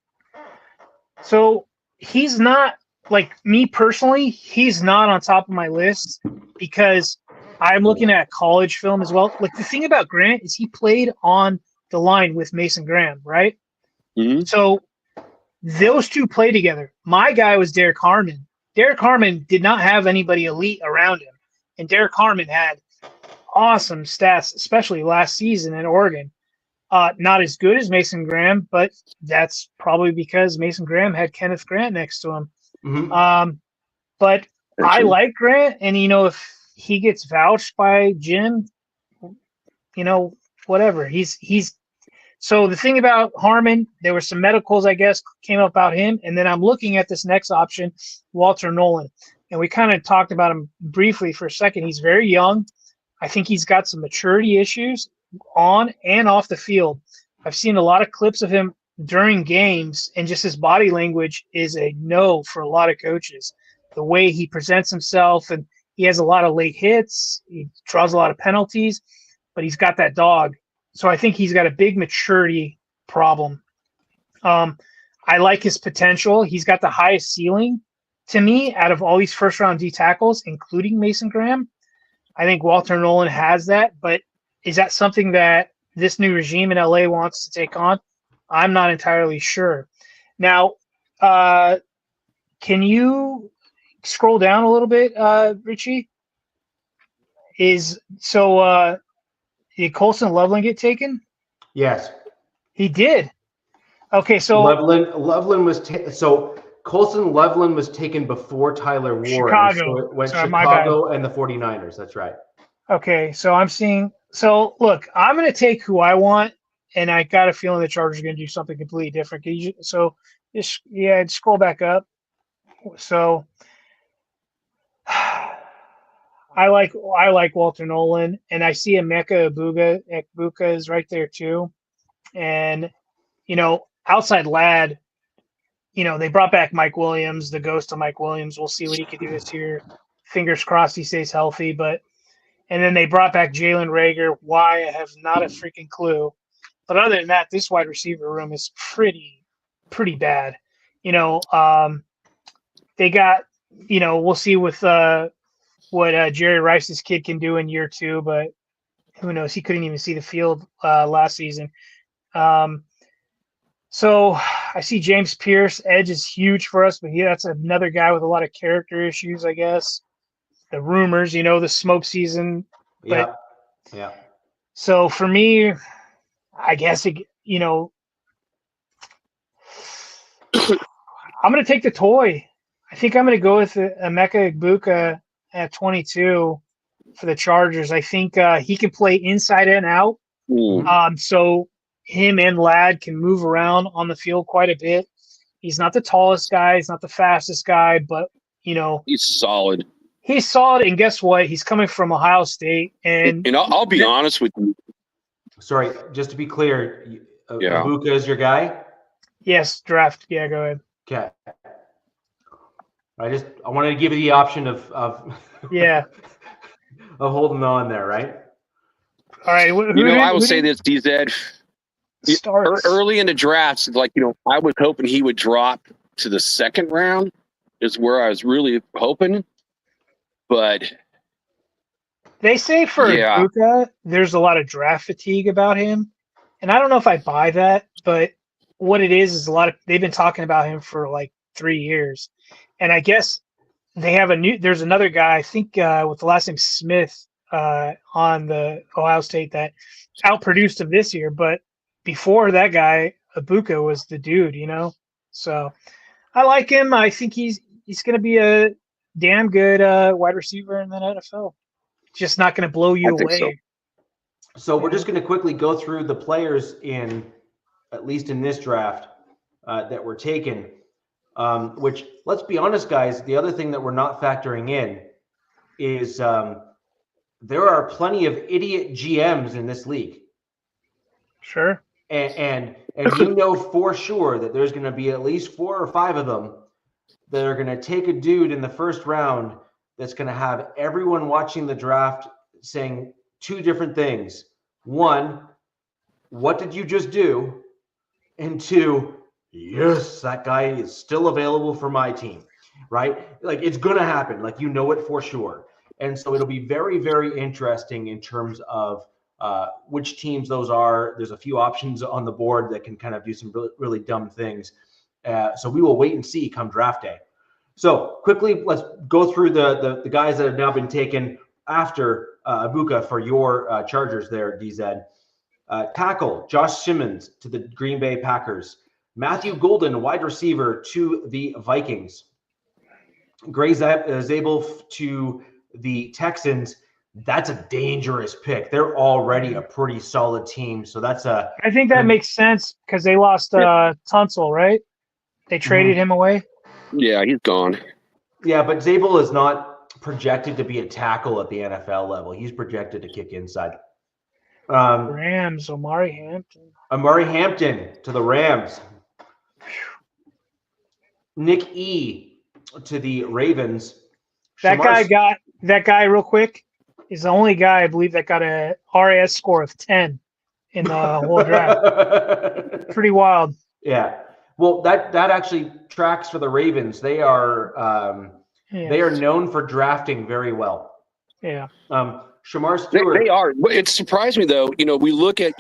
So he's not, me personally, he's not on top of my list because I'm looking at college film as well. The thing about Grant is he played on the line with Mason Graham, right? Mm-hmm. So those two play together. My guy was Derek Harmon. Derek Harmon did not have anybody elite around him. And Derek Harmon had awesome stats, especially last season in Oregon. Not as good as Mason Graham, but that's probably because Mason Graham had Kenneth Grant next to him. Mm-hmm. But I like Grant, and if he gets vouched by Jim, whatever. He's so the thing about Harmon, there were some medicals, I guess, came up about him, and then I'm looking at this next option, Walter Nolan, and we kind of talked about him briefly for a second. He's very young. I think he's got some maturity issues on and off the field. I've seen a lot of clips of him during games, and just his body language is a no for a lot of coaches. The way he presents himself, and he has a lot of late hits. He draws a lot of penalties, but he's got that dog. So I think he's got a big maturity problem. I like his potential. He's got the highest ceiling to me out of all these first-round D tackles, including Mason Graham. I think Walter Nolan has that, but is that something that this new regime in LA wants to take on? I'm not entirely sure. Now, can you scroll down a little bit, Richie? Did Colson Loveland get taken? Yes, he did. Okay, so Loveland was Colson Loveland was taken before Tyler Warren. Chicago. So it went Chicago and the 49ers. That's right. Okay, so I'm seeing. So look, I'm going to take who I want, and I got a feeling the Chargers are going to do something completely different. Just scroll back up. So I like Walter Nolan, and I see Emeka Egbuka is right there too, and outside lad. They brought back Mike Williams, the ghost of Mike Williams. We'll see what he can do this year. Fingers crossed he stays healthy. And then they brought back Jalen Reagor. Why? I have not a freaking clue. But other than that, this wide receiver room is pretty bad. They got, we'll see with what Jerry Rice's kid can do in year 2, but who knows? He couldn't even see the field last season. So I see James Pierce. Edge is huge for us, but that's another guy with a lot of character issues, I guess. The rumors, the smoke season. Yeah. So for me, I guess, I'm going to take the toy. I think I'm going to go with Emeka Egbuka at 22 for the Chargers. I think he can play inside and out. So him and Ladd can move around on the field quite a bit. He's not the tallest guy. He's not the fastest guy, but, he's solid. He's solid. And guess what? He's coming from Ohio State. And I'll be honest with you. Sorry, just to be clear, Egbuka is your guy? Yes, draft. Yeah, go ahead. Okay. I wanted to give you the option of yeah of holding on there, right? All right. I will say this, DZ. Early in the drafts, I was hoping he would drop to the second round, is where I was really hoping. But they say for Egbuka, there's a lot of draft fatigue about him, and I don't know if I buy that. But what it is they've been talking about him for like 3 years, and I guess they have there's another guy, I think with the last name Smith on the Ohio State that outproduced him this year, but before that guy, Egbuka was the dude, So I like him. I think he's going to be a damn good wide receiver in the NFL. Just not going to blow you away. So we're just going to quickly go through the players at least in this draft that were taken, which, let's be honest, guys, the other thing that we're not factoring in is there are plenty of idiot GMs in this league. Sure. And for sure that there's going to be at least 4 or 5 of them that are going to take a dude in the first round that's going to have everyone watching the draft saying 2 different things. 1, what did you just do? And 2, yes, that guy is still available for my team, right? Like, it's going to happen. Like, it for sure. And so it'll be very, very interesting in terms of which teams those are. There's a few options on the board that can kind of do some really, really dumb things. So we will wait and see come draft day. So quickly, let's go through the guys that have now been taken after Egbuka for your Chargers there, DZ. Tackle, Josh Simmons to the Green Bay Packers. Matthew Golden, wide receiver to the Vikings. Gray Zabel to the Texans. That's a dangerous pick. They're already a pretty solid team. So I think that makes sense because they lost Tunsil, right? They traded him away. Yeah, he's gone. Yeah, but Zabel is not projected to be a tackle at the NFL level. He's projected to kick inside. Rams, Omari Hampton. Omari Hampton to the Rams. Nick E to the Ravens. That guy real quick is the only guy I believe that got a RAS score of 10 in the whole draft. Pretty wild. Yeah. Well, that actually tracks for the Ravens. They are they are known for drafting very well. Yeah. Shamar Stewart. They are. It surprised me though. We look at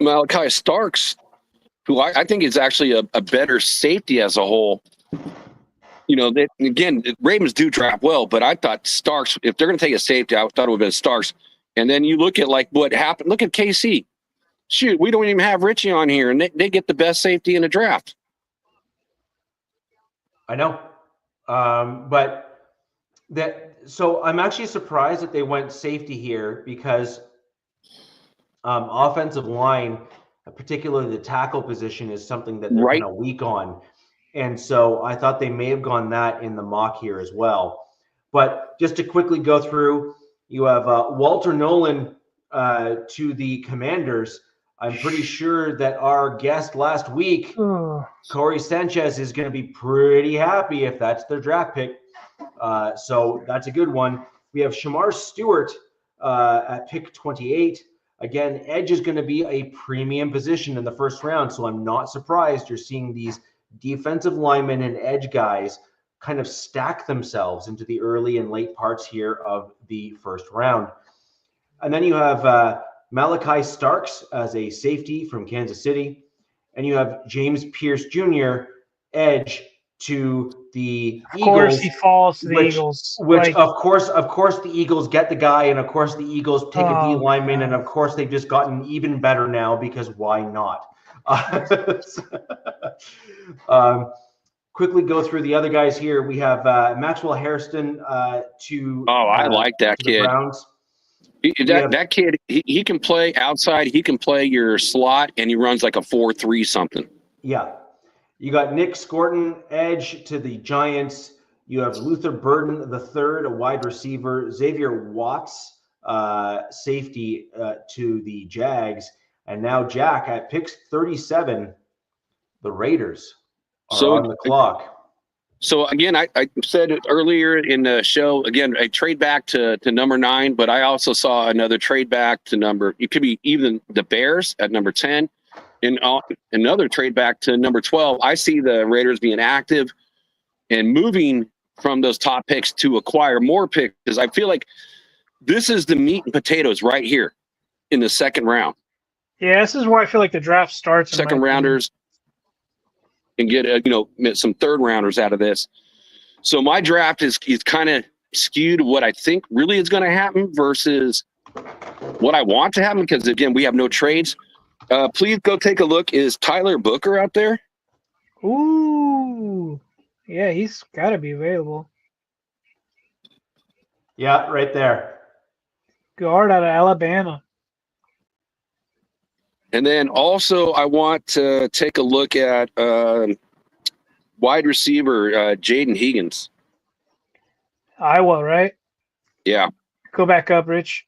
Malachi Starks, who I think is actually a better safety as a whole. Again, Ravens do draft well, but I thought Starks, if they're going to take a safety, I thought it would have been Starks. And then you look at what happened. Look at KC. Shoot, we don't even have Richie on here, and they get the best safety in the draft. I know. So I'm actually surprised that they went safety here because offensive line, particularly the tackle position, is something that they're kind of weak on. And so I thought they may have gone that in the mock here as well. But just to quickly go through, you have Walter Nolan to the Commanders. I'm pretty sure that our guest last week, Corey Sanchez, is going to be pretty happy if that's their draft pick. So that's a good one. We have Shamar Stewart at pick 28. Again, edge is going to be a premium position in the first round, so I'm not surprised you're seeing these defensive linemen and edge guys kind of stack themselves into the early and late parts here of the first round. And then you have Malachi Starks as a safety from Kansas City. And you have James Pierce Jr., edge to the Of course, Eagles, he falls to the which, Eagles. which Like, of course the Eagles get the guy, and of course the Eagles take a D Oh, lineman, God. and of course they've just gotten even better now because why not? Quickly go through the other guys here. We have Maxwell Hairston to I like that to the kid. Browns. That kid, he can play outside. He can play your slot, and he runs like a 4.3 something. Yeah. You got Nick Scorton, edge to the Giants. You have Luther Burden III, a wide receiver. Xavier Watts, safety to the Jags. And now Jack at pick 37, the Raiders are on the clock. So again, I said it earlier in the show, again, a trade back to number 9, but I also saw another trade back to it could be even the Bears at number 10, and another trade back to number 12. I see the Raiders being active and moving from those top picks to acquire more picks, because I feel like this is the meat and potatoes right here in the second round. Yeah, this is where I feel like the draft starts. Second rounders. And get some third rounders out of this. So my draft is kind of skewed what I think really is going to happen versus what I want to happen, because again, we have no trades. Please go take a look. Is Tyler Booker out there? Ooh, yeah, he's got to be available. Yeah, right there. Guard out of Alabama. And then also I want to take a look at wide receiver Jaden Higgins. Iowa, right? Yeah. Go back up, Rich.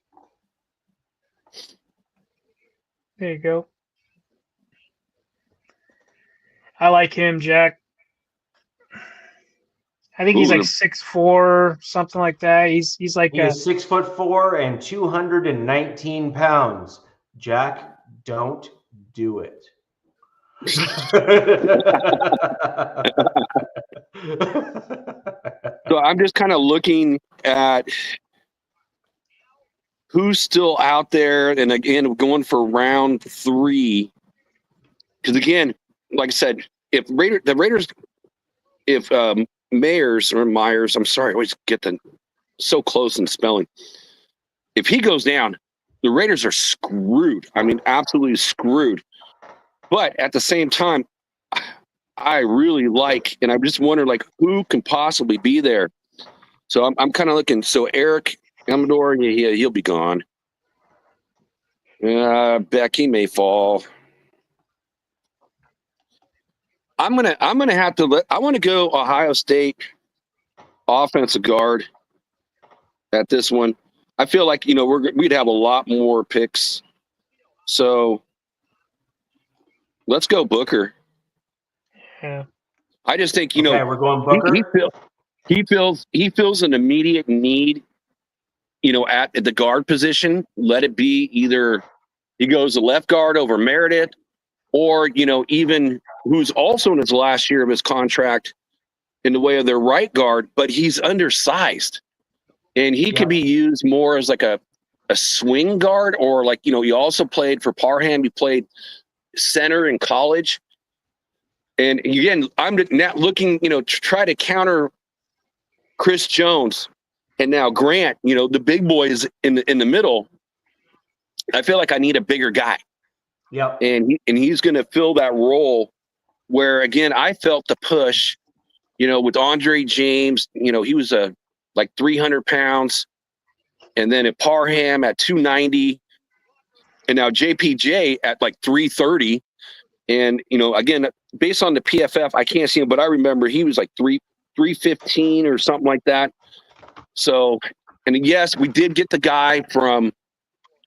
There you go. I like him, Jack. I think he's like 6'4", something like that. He's like he is 6'4" and 219 pounds. Jack, don't do it. So I'm just kind of looking at who's still out there, and again, going for round 3. Because again, like I said, if the Raiders, if Myers, I'm sorry, I always get so close in spelling. If he goes down, the Raiders are screwed. I mean, absolutely screwed. But at the same time, I really like, and I'm just wondering, like, who can possibly be there? So I'm kind of looking. So Eric Amador, he'll be gone. Beck, he may fall. I'm gonna have to I want to go Ohio State offensive guard at this one. I feel like we'd have a lot more picks, so let's go Booker. Yeah. I just think we're going Booker. He feels an immediate need, at the guard position. Let it be either he goes the left guard over Meredith, or even who's also in his last year of his contract in the way of their right guard, but he's undersized, and he could be used more as like a swing guard, or like he also played for Parham. He played center in college. And again, I'm now looking, to try to counter Chris Jones, and now Grant. The big boys in the middle. I feel like I need a bigger guy. Yeah, and he's going to fill that role. Where again, I felt the push. With Andre James, he was like 300 pounds, and then at Parham at 290, and now JPJ at like 330. And, again, based on the PFF, I can't see him, but I remember he was like 315 or something like that. So, and yes, we did get the guy from,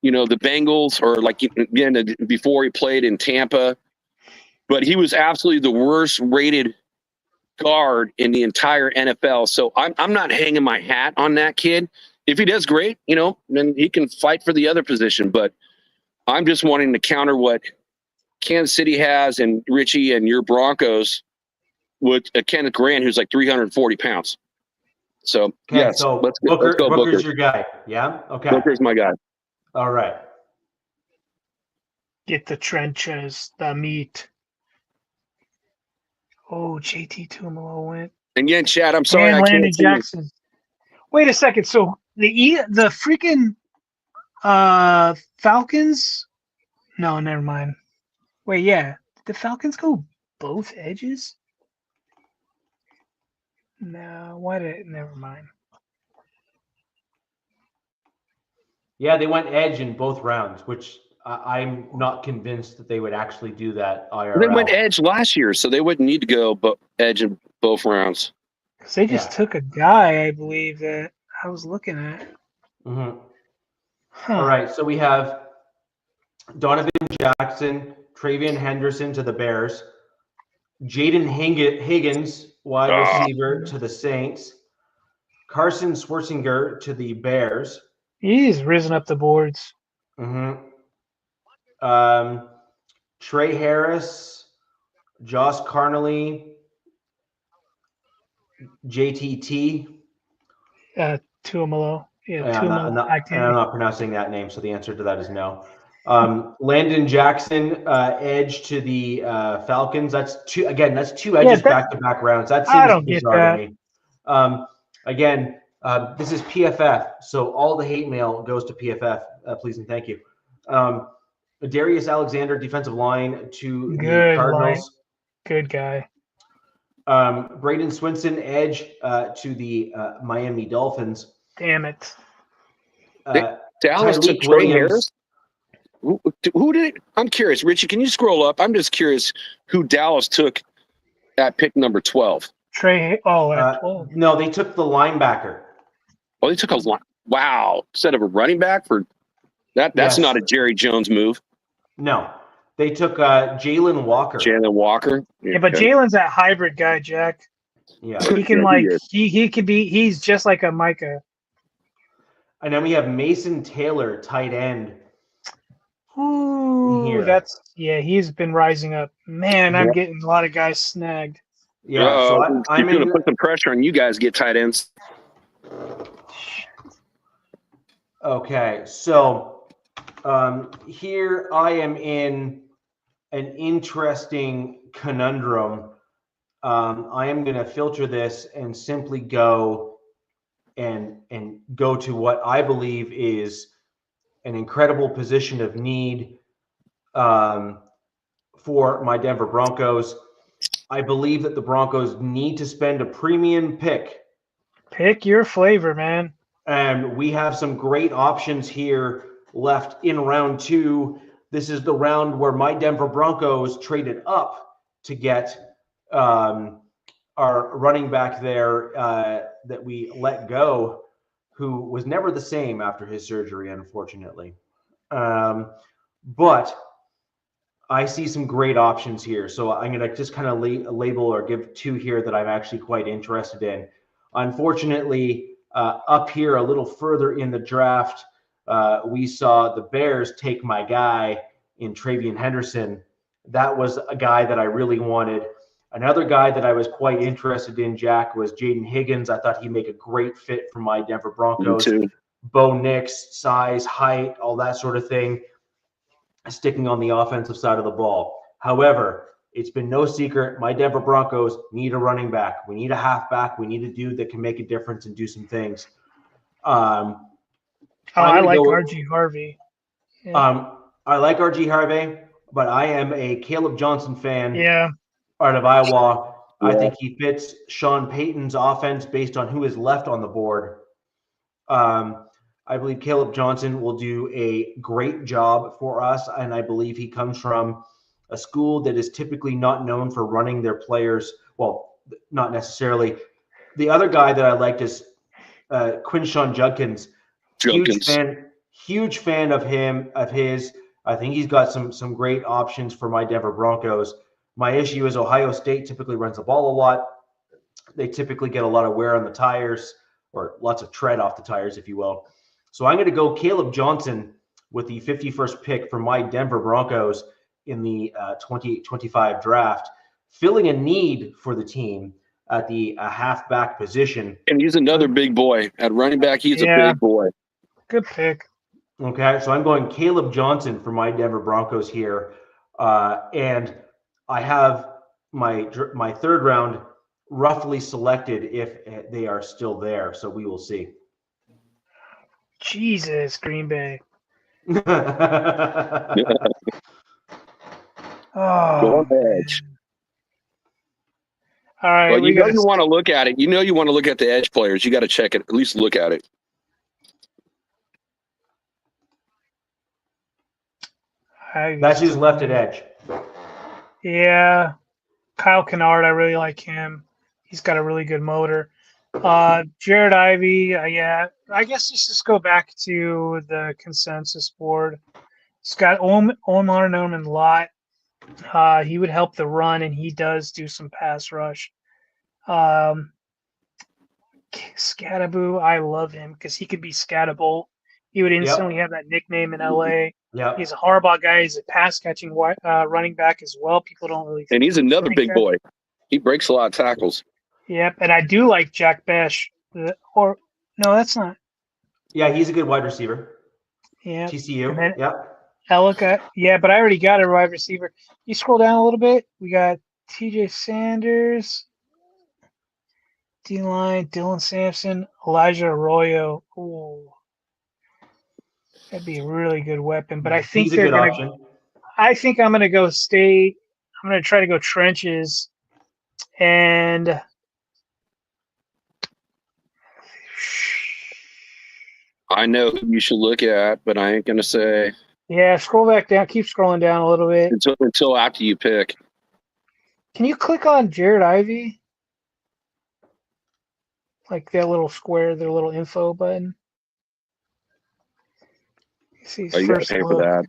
the Bengals, or like, again, before he played in Tampa, but he was absolutely the worst rated guard in the entire NFL. So I'm not hanging my hat on that kid. If he does great, then he can fight for the other position. But I'm just wanting to counter what Kansas City has, and Richie and your Broncos with Kenneth Grant, who's like 340 pounds. So yes, so let's go Booker's Booker. your guy. Yeah. Okay. Booker's my guy. All right. Get the trenches, the meat. Oh, JT Tumalo went. And again, Chad, I'm sorry And I Landon can't see you. Jackson. Wait a second. So the freaking Falcons? No, never mind. Wait, yeah. Did the Falcons go both edges? No, why did it? Never mind. Yeah, they went edge in both rounds, which I'm not convinced that they would actually do that IRL. They went edge last year, so they wouldn't need to go edge in both rounds. Because they just took a guy, I believe, that I was looking at. Mm-hmm. Huh. All right, so we have Donovan Jackson, Travion Henderson to the Bears, Jaden Higgins, wide receiver to the Saints, Carson Schwarzenegger to the Bears. He's risen up the boards. Mm-hmm. Trey Harris, Josh Carnley, JTT. Tuamalo. Yeah, I'm not pronouncing that name, so the answer to that is no. Landon Jackson, edge to the Falcons. That's two edges back-to-back rounds. That seems bizarre to me. Again, this is PFF, so all the hate mail goes to PFF, please and thank you. Darius Alexander, defensive line to the Cardinals. Good guy. Braden Swinson, edge to the Miami Dolphins. Damn it. Dallas took Trey Harris. Who did it? I'm curious. Richie, can you scroll up? I'm just curious who Dallas took at pick number 12. At 12. No, they took the linebacker. Oh, they took a line. Wow. Instead of a running back for that, that's not a Jerry Jones move. No. They took Jalen Walker. Yeah, but Jalen's that hybrid guy, Jack. Yeah. He can he could be, he's just like a Micah. And then we have Mason Taylor, tight end. Ooh, he's been rising up. Man, I'm getting a lot of guys snagged. Yeah, so I'm going to put some pressure on you guys to get tight ends. Okay, so here I am in an interesting conundrum. I am going to filter this and simply go to what I believe is an incredible position of need for my Denver Broncos. I believe that the Broncos need to spend a premium pick. Pick your flavor, man. And we have some great options here left in round 2. This is the round where my Denver Broncos traded up to get our running back there that we let go, who was never the same after his surgery, unfortunately. But I see some great options here. So I'm going to just kind of label or give 2 here that I'm actually quite interested in. Unfortunately, up here a little further in the draft, we saw the Bears take my guy in Travion Henderson. That was a guy that I really wanted. Another guy that I was quite interested in, Jack, was Jaden Higgins. I thought he'd make a great fit for my Denver Broncos. Bo Nix, size, height, all that sort of thing, sticking on the offensive side of the ball. However, it's been no secret, my Denver Broncos need a running back. We need a halfback. We need a dude that can make a difference and do some things. I like RG Harvey. Yeah. I like RG Harvey, but I am a Caleb Johnson fan. Yeah. Out of Iowa. Yeah. I think he fits Sean Payton's offense based on who is left on the board. I believe Caleb Johnson will do a great job for us, and I believe he comes from a school that is typically not known for running their players. Well, not necessarily. The other guy that I liked is Quinshawn Judkins. Huge fan of his. I think he's got some great options for my Denver Broncos. My issue is Ohio State typically runs the ball a lot. They typically get a lot of wear on the tires, or lots of tread off the tires, if you will. So I'm going to go Caleb Johnson with the 51st pick for my Denver Broncos in the 2025 draft, filling a need for the team at the halfback position. And he's another big boy. At running back, he's a big boy. Good pick. Okay, so I'm going Caleb Johnson for my Denver Broncos here. And I have my 3rd round roughly selected if they are still there. So we will see. Jesus, Green Bay. Go Oh, on edge. all right. Well, we you know got you want to look at it. You know you want to look at the edge players. You got to check it. At least look at it. That's who's left at edge. Yeah, Kyle Kennard. I really like him. He's got a really good motor. Jared Ivey. Yeah, I guess let's just go back to the consensus board. It's got Omar Norman Lott. He would help the run, and he does do some pass rush. Scattaboo, I love him because he could be Scatterbolt. He would instantly have that nickname in LA. Yeah, He's a Harbaugh guy. He's a pass catching running back as well. People don't really. And he's another think big that. boy. He breaks a lot of tackles. Yep, and I do like Jack Besh. Or no, that's not. yeah, he's a good wide receiver. Yeah, TCU. And then- Yeah. Ellicott. Yeah, but I already got a wide receiver. You scroll down a little bit. We got TJ Sanders, D-line, Dylan Sampson, Elijah Arroyo. Ooh. That'd be a really good weapon. But I think he's a they're good gonna option. I think I'm gonna go state. I'm gonna try to go trenches and I know who you should look at, but I ain't gonna say yeah, scroll back down, keep scrolling down a little bit. until after you pick. Can you click on Jared Ivey? Like that little square, their little info button. You see Oh, you gotta first pay for look. that.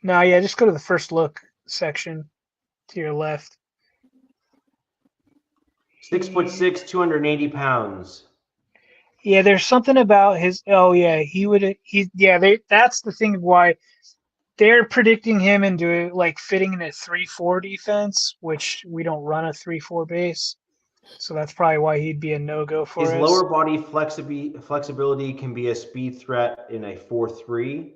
No, yeah, just go to the first look section to your left. 6'6", 280 pounds. Yeah, there's something about his. Oh yeah, that's the thing why they're predicting him into like fitting in a 3-4 defense, which we don't run a 3-4 base, so that's probably why he'd be a no-go for His us. lower body flexibility can be a speed threat in a 4-3,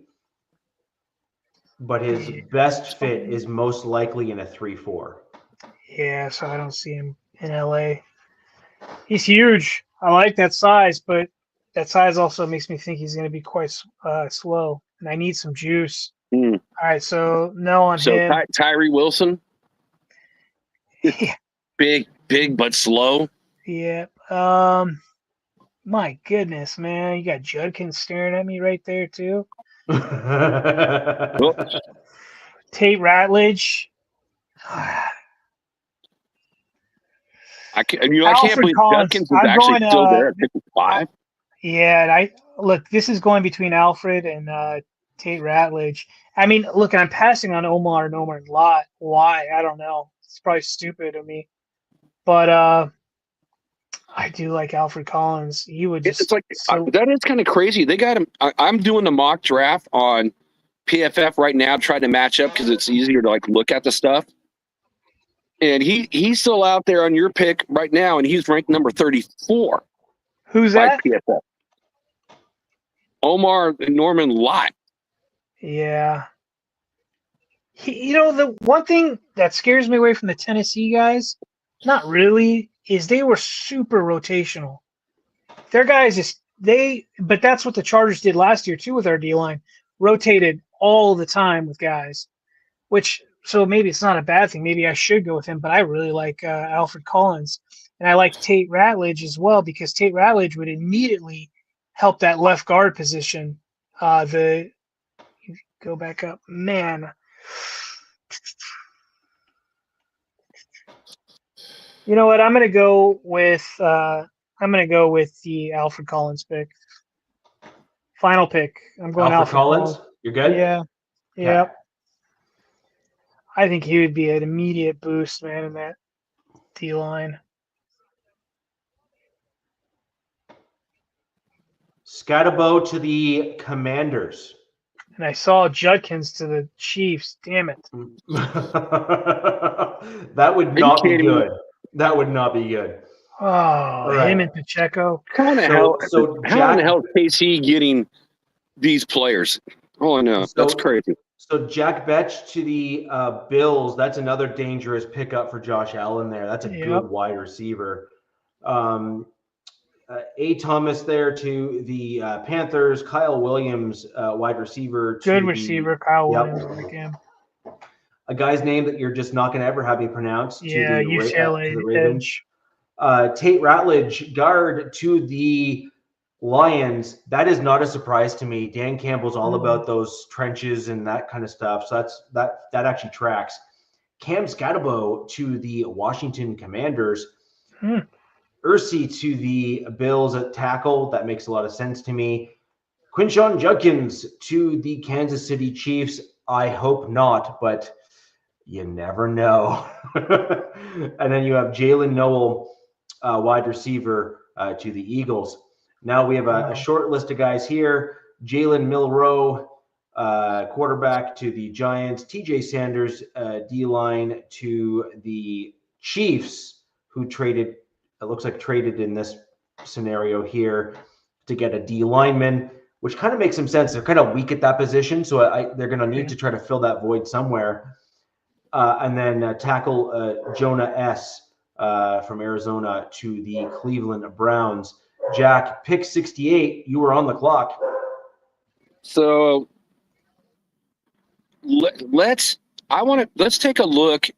but his best fit is most likely in a 3-4. Yeah, so I don't see him in LA. He's huge. I like that size, but that size also makes me think he's going to be quite slow, and I need some juice. Hmm. All right, so no on So him. Tyree Wilson, Yeah. big but slow. Yeah. My goodness, man, you got Judkins staring at me right there too. Oh, Tate Ratledge. I can't Alfred believe Collins. Judkins is I'm actually going, still there at 55. Yeah, and I look. This is going between Alfred and Tate Ratledge. I mean, look, I'm passing on Omar a lot. Why? I don't know. It's probably stupid of me, but I do like Alfred Collins. He would just. It's like that is kind of crazy. They got him. I'm doing the mock draft on PFF right now, trying to match up because it's easier to like look at the stuff. And he's still out there on your pick right now, and he's ranked number 34. Who's by that? PFF. Omar Norman Lott. Yeah. The one thing that scares me away from the Tennessee guys, not really, is they were super rotational. Their guys but that's what the Chargers did last year too with our D-line. Rotated all the time with guys, so maybe it's not a bad thing. Maybe I should go with him, but I really like Alfred Collins. And I like Tate Ratledge as well because Tate Ratledge would immediately help that left guard position. You go back up, man. You know what? I'm gonna go with the Alfred Collins pick. Final pick. I'm going Alfred Collins. You're good? Yeah. Okay. Yep. I think he would be an immediate boost, man, in that D line. Scatterbo to the Commanders. And I saw Judkins to the Chiefs. Damn it. That would not be good. That would not be good. Oh, right. Him and Pacheco. How in the hell is KC getting these players? Oh, I know. That's crazy. So Jack Betch to the Bills. That's another dangerous pickup for Josh Allen there. That's a good wide receiver. A. Thomas there to the Panthers. Kyle Williams, wide receiver. Good receiver, Kyle Williams. Yep. Like him. A guy's name that you're just not going to ever have me pronounce. Yeah, to the UCLA Ravens. Tate Ratledge, guard to the Lions. That is not a surprise to me. Dan Campbell's all about those trenches and that kind of stuff. So that actually tracks. Cam Scatabo to the Washington Commanders. Ursi to the Bills at tackle. That makes a lot of sense to me. Quinshon Judkins to the Kansas City Chiefs. I hope not, but you never know. And then you have Jalen Noel, wide receiver, to the Eagles. Now we have a short list of guys here. Jalen Milroe, quarterback to the Giants. TJ Sanders, D-line to the Chiefs, who traded in this scenario here to get a D lineman, which kind of makes some sense. They're kind of weak at that position, so they're going to need to try to fill that void somewhere. And then tackle Jonah S. From Arizona to the Cleveland Browns. Jack, pick 68. You were on the clock. So let's take a look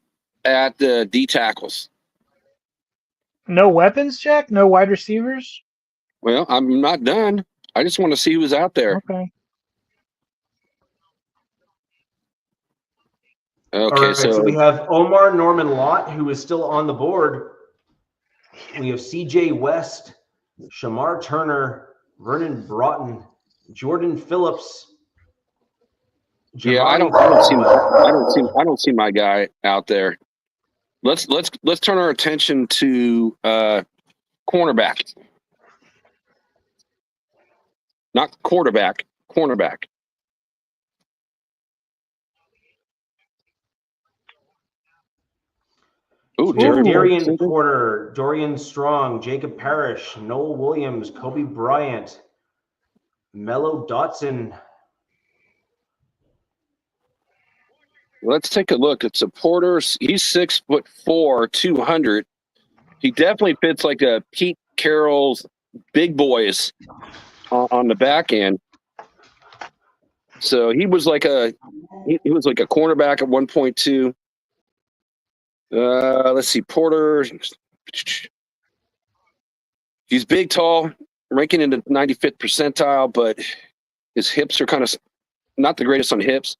at the D tackles. No weapons, Jack? No wide receivers? Well, I'm not done. I just want to see who's out there. Okay. Okay, right, so we have Omar Norman Lott, who is still on the board. We have CJ West, Shamar Turner, Vernon Broughton, Jordan Phillips. Yeah, I don't see my guy out there. Let's turn our attention to cornerback. Not quarterback, cornerback. Ooh, Darian Porter, Dorian Strong, Jacob Parrish, Noel Williams, Kobe Bryant, Mello Dotson. Let's take a look at Porter. He's 6'4", 200. He definitely fits like a Pete Carroll's big boys on the back end. So he was like a cornerback at 1.2. Let's see, Porter. He's big, tall, ranking in the 95th percentile, but his hips are kind of not the greatest on hips.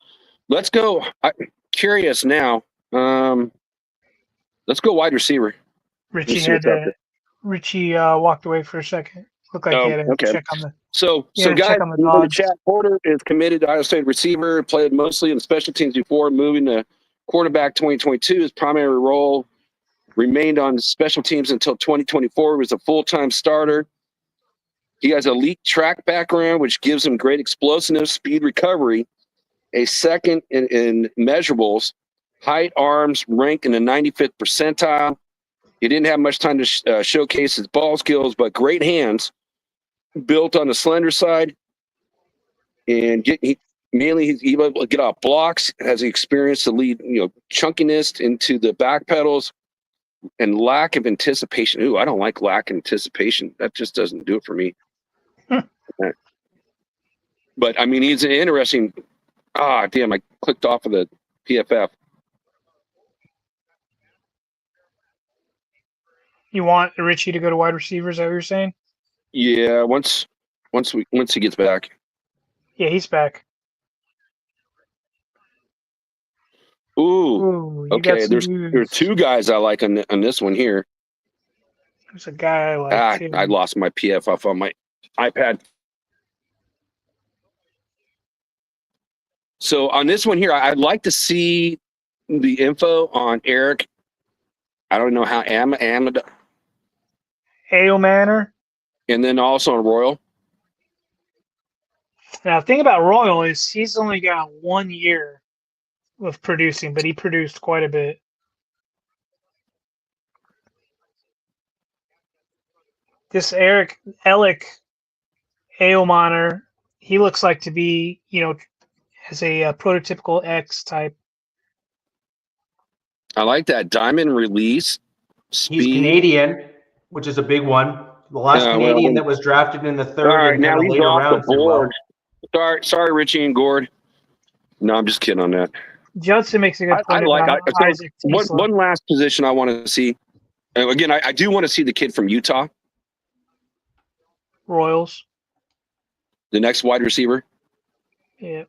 Let's go. I'm curious now. Let's go wide receiver. Richie walked away for a second. Looked like he had to check on the. So guys, in the chat, Porter is committed to Iowa State receiver. Played mostly in special teams before moving to quarterback 2022. His primary role remained on special teams until 2024. He was a full-time starter. He has elite track background, which gives him great explosiveness, speed, recovery. A second in measurables, height, arms, rank in the 95th percentile. He didn't have much time to showcase his ball skills, but great hands, built on the slender side, and he's able to get off blocks. Has the experience to lead, chunkiness into the back pedals, and lack of anticipation. Ooh, I don't like lack of anticipation. That just doesn't do it for me. But I mean, he's an interesting. Damn! I clicked off of the PFF. You want Richie to go to wide receivers? Is that what you're saying? Yeah, once he gets back. Yeah, he's back. Ooh okay. There's two guys I like on this one here. There's a guy I like too. I lost my PFF on my iPad. So on this one here, I'd like to see the info on Eric. I don't know how Manor. And then also on Royal. Now, the thing about Royal is he's only got 1 year of producing, but he produced quite a bit. This Alec Aomaner, he looks like to be, as a prototypical X type. I like that diamond release. Speed. He's Canadian, which is a big one. The last Canadian that was drafted in the third all right, and now kind of he's later off rounds. the board. Sorry, Richie and Gord. No, I'm just kidding on that. Judson makes a good point about Isaac Tisla. One last position I want to see. Again, I do want to see the kid from Utah, Royals. the next wide receiver. Yeah.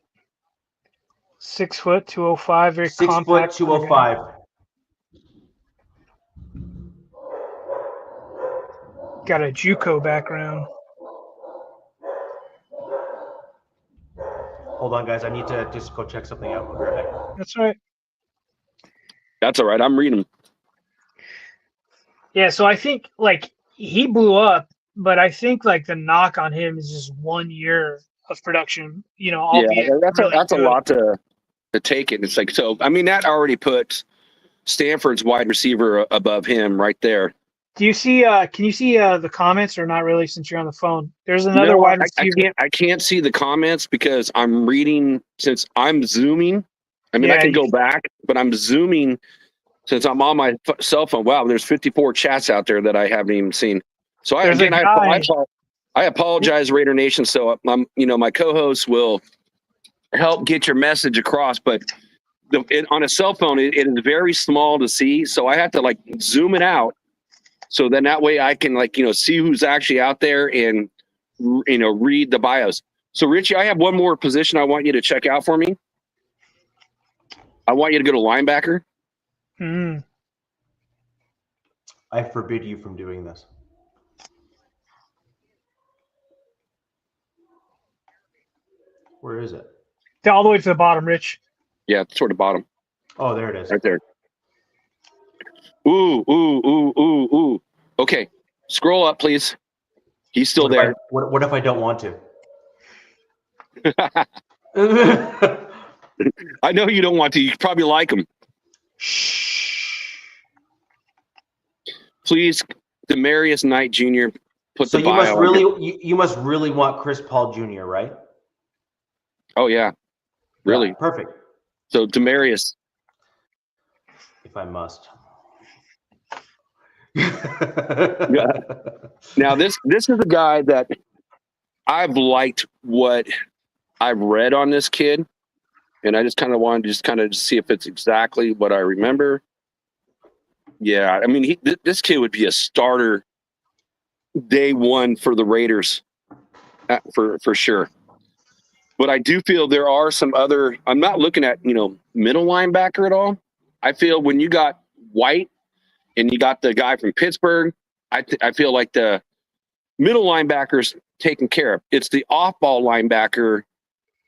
6 foot, 205, very 6 compact. foot, 205. Got a JUCO background. Hold on, guys. I need to just go check something out. I'll be right back. That's right. That's all right. I'm reading. Yeah, so I think like he blew up, but I think like the knock on him is just 1 year of production. You know, Yeah, that's a lot to take it. It's like, so I mean, that already puts Stanford's wide receiver above him right there. Do you see? Can you see the comments or not really? Since you're on the phone, there's another wide receiver. I can't see the comments because I'm reading. Since I'm zooming, I mean, I can go back, but I'm zooming since I'm on my cell phone. Wow, there's 54 chats out there that I haven't even seen. So I apologize, Raider Nation. So I'm, my co-hosts will help get your message across, but on a cell phone, it is very small to see. So I have to like zoom it out. So then that way I can see who's actually out there and, read the bios. So Richie, I have one more position I want you to check out for me. I want you to go to linebacker. I forbid you from doing this. Where is it? All the way to the bottom, Rich. Yeah, toward the bottom. Oh, there it is. Right there. Ooh. Okay, scroll up, please. He's still there. What if I don't want to? I know you don't want to. You probably like him. Please, Demarius Knight Jr. Put the bio on. You must really want Chris Paul Jr., right? Oh yeah, really. Yeah, perfect. So Demarius. If I must. Yeah. Now this is a guy that I've liked what I've read on this kid, and I just kind of wanted to see if it's exactly what I remember. Yeah, I mean this kid would be a starter day one for the Raiders, for sure. But I do feel there are some other. I'm not looking at middle linebacker at all. I feel when you got White and you got the guy from Pittsburgh, I feel like the middle linebacker's taken care of. It's the off-ball linebacker,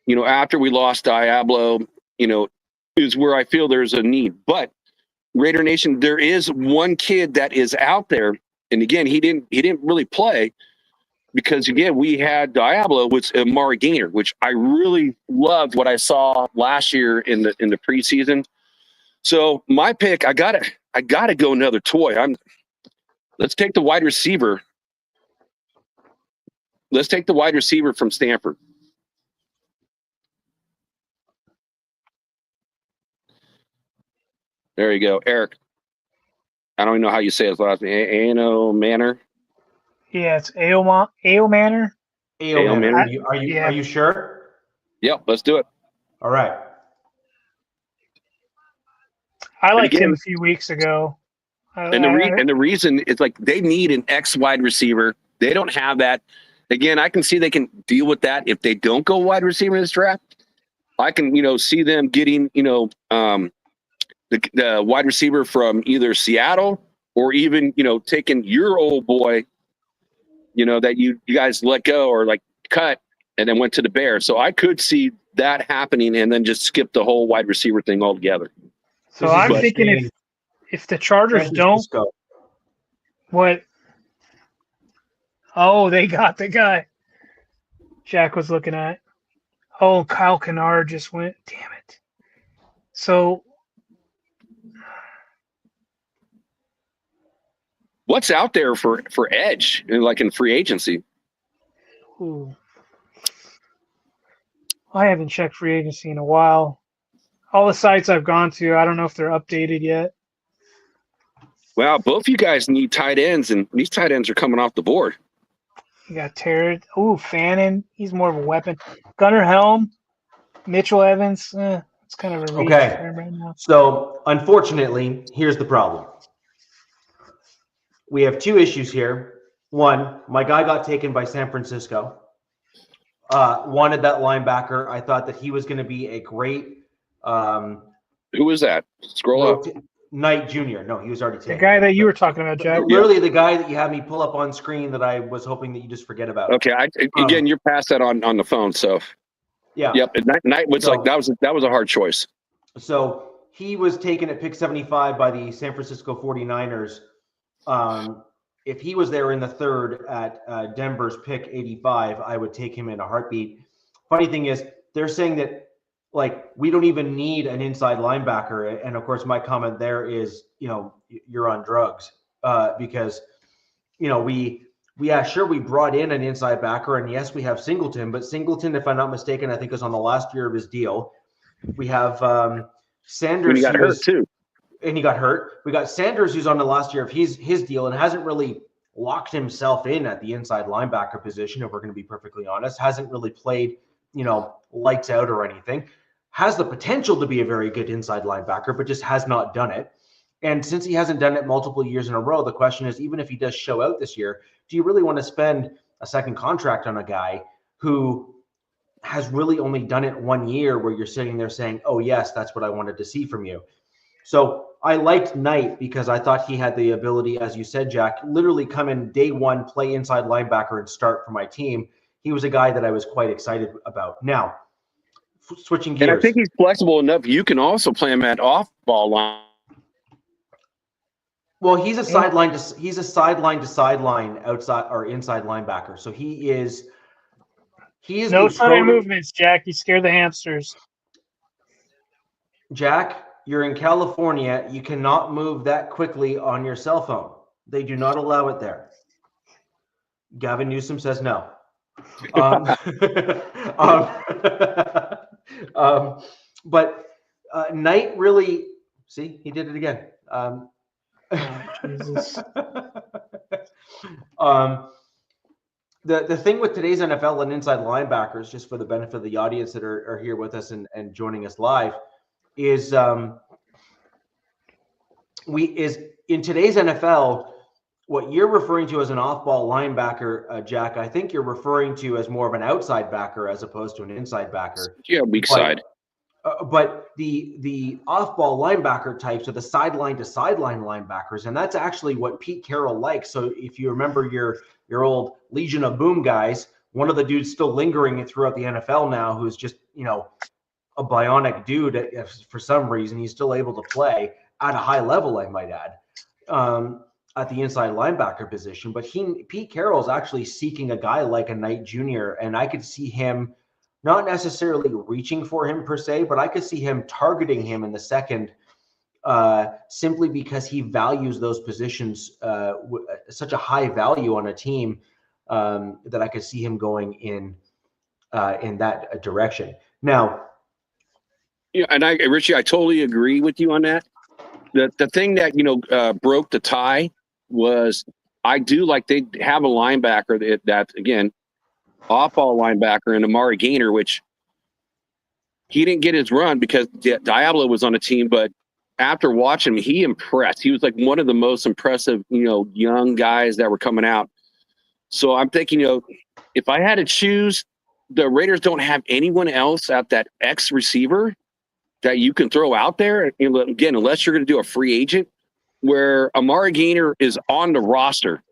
after we lost Diablo, is where I feel there's a need. But Raider Nation, there is one kid that is out there, and again, he didn't really play because again we had Diablo with Amari Gainer, which I really loved what I saw last year in the preseason. So my pick, I gotta go another toy. Let's take the wide receiver. Let's take the wide receiver from Stanford. There you go, Eric. I don't even know how you say his last name. Ano Manor. Yeah, it's Ao Manor. Ao Manor. Are you sure? Yep, let's do it. All right. I liked him a few weeks ago. And the reason is like they need an X wide receiver. They don't have that. Again, I can see they can deal with that if they don't go wide receiver in this draft. I can see them getting the wide receiver from either Seattle or even taking your old boy that you guys let go or like cut and then went to the Bears. So I could see that happening and then just skip the whole wide receiver thing altogether. So I'm thinking if the Chargers don't, what? Oh, they got the guy Jack was looking at. Oh, Kyle Kennard just went. Damn it. So what's out there for edge like in free agency? Ooh. I haven't checked free agency in a while. All the sites I've gone to, I don't know if they're updated yet. Well, both you guys need tight ends, and these tight ends are coming off the board. You got Terry. Ooh, Fannin. He's more of a weapon. Gunnar Helm, Mitchell Evans. It's kind of a reach Okay. for him right now. So unfortunately, here's the problem. We have two issues here. One, my guy got taken by San Francisco. Wanted that linebacker. I thought that he was going to be a great. Who is that? Scroll up. Knight Jr. No, he was already taken. The guy that you were talking about, Jack. Literally the guy that you had me pull up on screen that I was hoping that you just forget about. Okay, again, you're past that on the phone, so yeah. Yep, Knight was like that was a hard choice. So he was taken at pick 75 by the San Francisco 49ers. If he was there in the third at Denver's pick 85, I would take him in a heartbeat. Funny thing is, they're saying that like we don't even need an inside linebacker, and of course my comment there is, you're on drugs, because we brought in an inside backer, and yes, we have Singleton, but Singleton, if I'm not mistaken, I think is on the last year of his deal. We have Sanders. And he got hurt too. And he got hurt. We got Sanders, who's on the last year of his deal and hasn't really locked himself in at the inside linebacker position, if we're going to be perfectly honest. Hasn't really played, lights out or anything. Has the potential to be a very good inside linebacker, but just has not done it. And since he hasn't done it multiple years in a row, the question is, even if he does show out this year, do you really want to spend a second contract on a guy who has really only done it 1 year, where you're sitting there saying, oh, yes, that's what I wanted to see from you? So I liked Knight because I thought he had the ability, as you said, Jack, literally come in day one, play inside linebacker and start for my team. He was a guy that I was quite excited about. Now, switching gears. And I think he's flexible enough. You can also play him at off-ball line. Well, he's a sideline to sideline outside or inside linebacker. So he is no sudden movements, Jack. You scared the hamsters. Jack, you're in California. You cannot move that quickly on your cell phone. They do not allow it there. Gavin Newsom says no. But Knight really, see, he did it again. Jesus. The thing with today's NFL and inside linebackers, just for the benefit of the audience that are here with us and joining us live, is in today's NFL, what you're referring to as an off-ball linebacker, Jack, I think you're referring to as more of an outside backer as opposed to an inside backer. Yeah, weak side. But the off-ball linebacker types are the sideline to sideline linebackers, and that's actually what Pete Carroll likes. So if you remember your old Legion of Boom guys, one of the dudes still lingering throughout the NFL now, who's just a bionic dude. For some reason, he's still able to play at a high level, I might add, at the inside linebacker position. But Pete Carroll's actually seeking a guy like a Knight Jr., and I could see him not necessarily reaching for him per se, but I could see him targeting him in the second, simply because he values those positions such a high value on a team, that I could see him going in that direction. Now, yeah, and Richie, I totally agree with you on that. The thing that broke the tie was, I do like they have a linebacker that again, off-ball linebacker, and Amari Gainer, which he didn't get his run because Diablo was on the team, but after watching him, he impressed. He was like one of the most impressive, young guys that were coming out. So I'm thinking, if I had to choose, the Raiders don't have anyone else at that X receiver that you can throw out there. Again, unless you're going to do a free agent, where Amari Gainer is on the roster.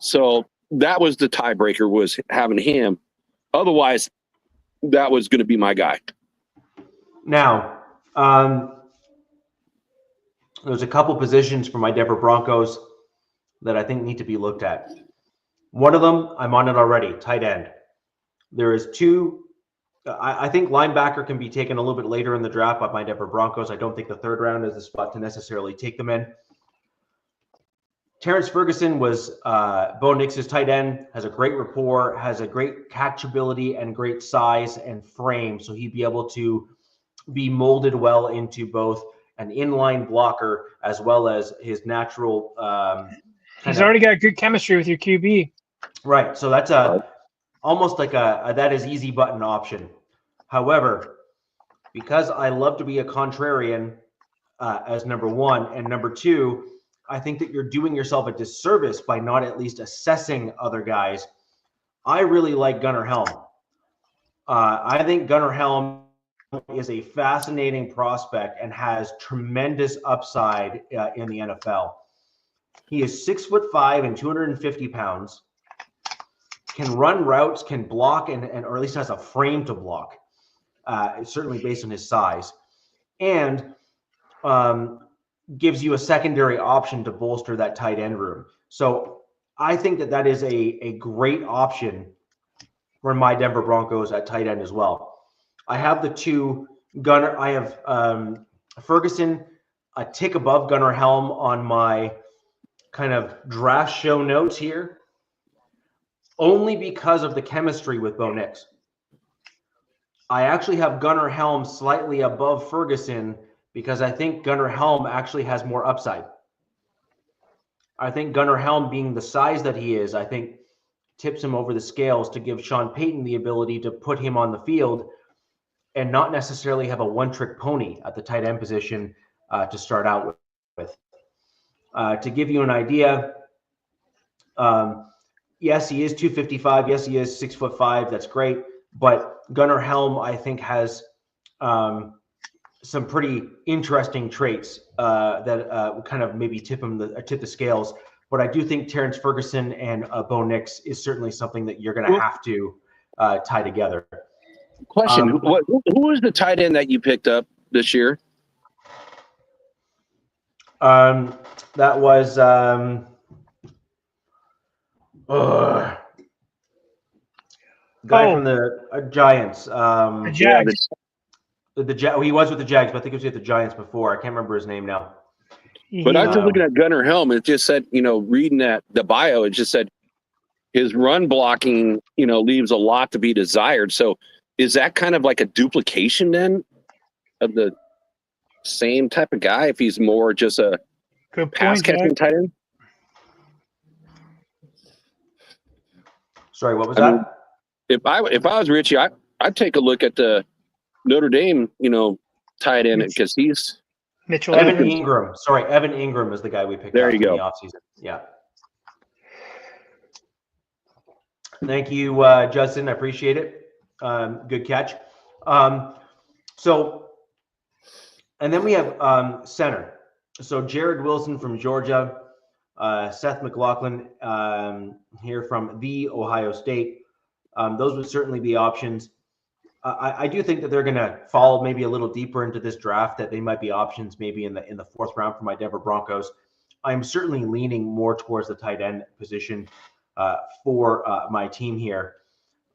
So that was the tiebreaker, was having him. Otherwise, that was going to be my guy. Now, there's a couple positions for my Denver Broncos that I think need to be looked at. One of them, I'm on it already, tight end. There is two. I think linebacker can be taken a little bit later in the draft by my Denver Broncos. I don't think the third round is the spot to necessarily take them in. Terrence Ferguson was Bo Nix's tight end, has a great rapport, has a great catchability and great size and frame. So he'd be able to be molded well into both an inline blocker as well as his natural. He's already got good chemistry with your QB. Right. So that's almost like a that is easy button option. However, because I love to be a contrarian as number one, and number two, I think that you're doing yourself a disservice by not at least assessing other guys. I really like Gunnar Helm. I think Gunnar Helm is a fascinating prospect and has tremendous upside in the NFL. He is 6'5" and 250 pounds, can run routes, can block, and or at least has a frame to block, certainly based on his size, and gives you a secondary option to bolster that tight end room. So I think that that is a great option for my Denver Broncos at tight end as well. I have the two Gunnar. I have Ferguson a tick above Gunnar Helm on my kind of draft show notes here, only because of the chemistry with Bo Nix. I actually have Gunnar Helm slightly above Ferguson because I think Gunnar Helm actually has more upside. I think Gunnar Helm, being the size that he is, I think tips him over the scales to give Sean Payton the ability to put him on the field and not necessarily have a one-trick pony at the tight end position to start out with. To give you an idea, yes, he is 255. Yes, he is 6'5". That's great. But Gunnar Helm, I think, has some pretty interesting traits that kind of maybe tip the scales. But I do think Terrence Ferguson and Bo Nix is certainly something that you're going to have to tie together. Question: who was the tight end that you picked up this year? That was guy from the Giants. The Jags. He was with the Jags, but I think he was with the Giants before. I can't remember his name now. But I was just looking at Gunnar Helm. It just said, reading that the bio, it just said his run blocking, leaves a lot to be desired. So is that kind of like a duplication then of the same type of guy if he's more just a pass catching tight end? Sorry, what was that? If I was Richie, I'd take a look at the Notre Dame, tight end because he's Mitchell Evan Evans. Ingram. Sorry, Evan Ingram is the guy we picked up in the offseason. Yeah. Thank you, Justin. I appreciate it. Good catch. So, and then we have center. So Jared Wilson from Georgia, Seth McLaughlin here from the Ohio State. Those would certainly be options. I do think that they're going to fall maybe a little deeper into this draft, that they might be options maybe in the fourth round for my Denver Broncos. I'm certainly leaning more towards the tight end position for my team here.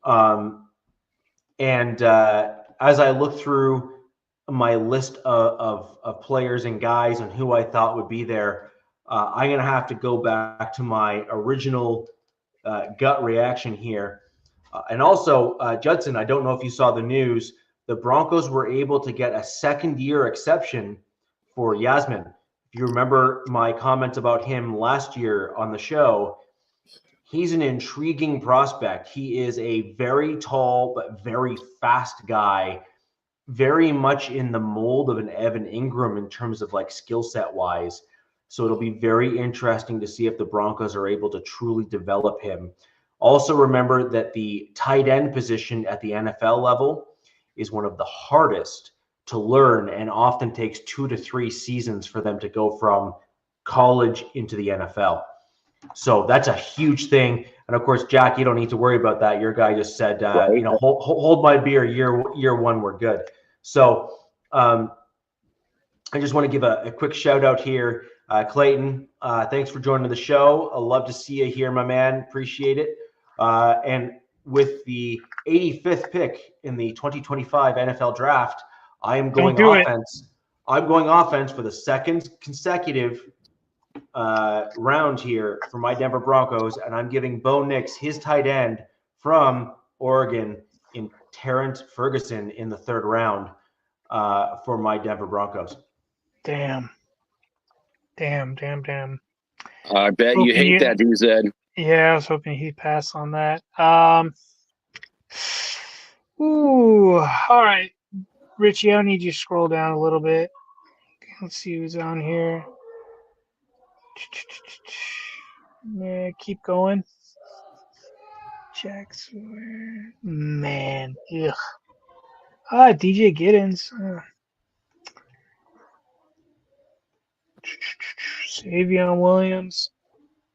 And as I look through my list of players and guys and who I thought would be there, I'm going to have to go back to my original gut reaction here. And also, Judson, I don't know if you saw the news, the Broncos were able to get a second-year exception for Yasmin. If you remember my comments about him last year on the show, he's an intriguing prospect. He is a very tall but very fast guy, very much in the mold of an Evan Ingram in terms of like skill set wise. So it'll be very interesting to see if the Broncos are able to truly develop him. Also remember that the tight end position at the NFL level is one of the hardest to learn and often takes 2 to 3 seasons for them to go from college into the NFL. So that's a huge thing. And of course, Jack, you don't need to worry about that. Your guy just said, hold my beer, year one, we're good. So I just want to give a quick shout out here. Clayton, thanks for joining the show. I'd love to see you here, my man. Appreciate it. And with the 85th pick in the 2025 NFL draft, I am going offense. I'm going offense for the second consecutive round here for my Denver Broncos, and I'm giving Bo Nix his tight end from Oregon in Terrence Ferguson in the 3rd round for my Denver Broncos. Damn. I bet you hate that, DZ. Yeah, I was hoping he'd pass on that. All right. Richie, I need you to scroll down a little bit. Let's see who's on here. Yeah, keep going. Jackson. Man. Ugh. DJ Giddens. Savion Williams.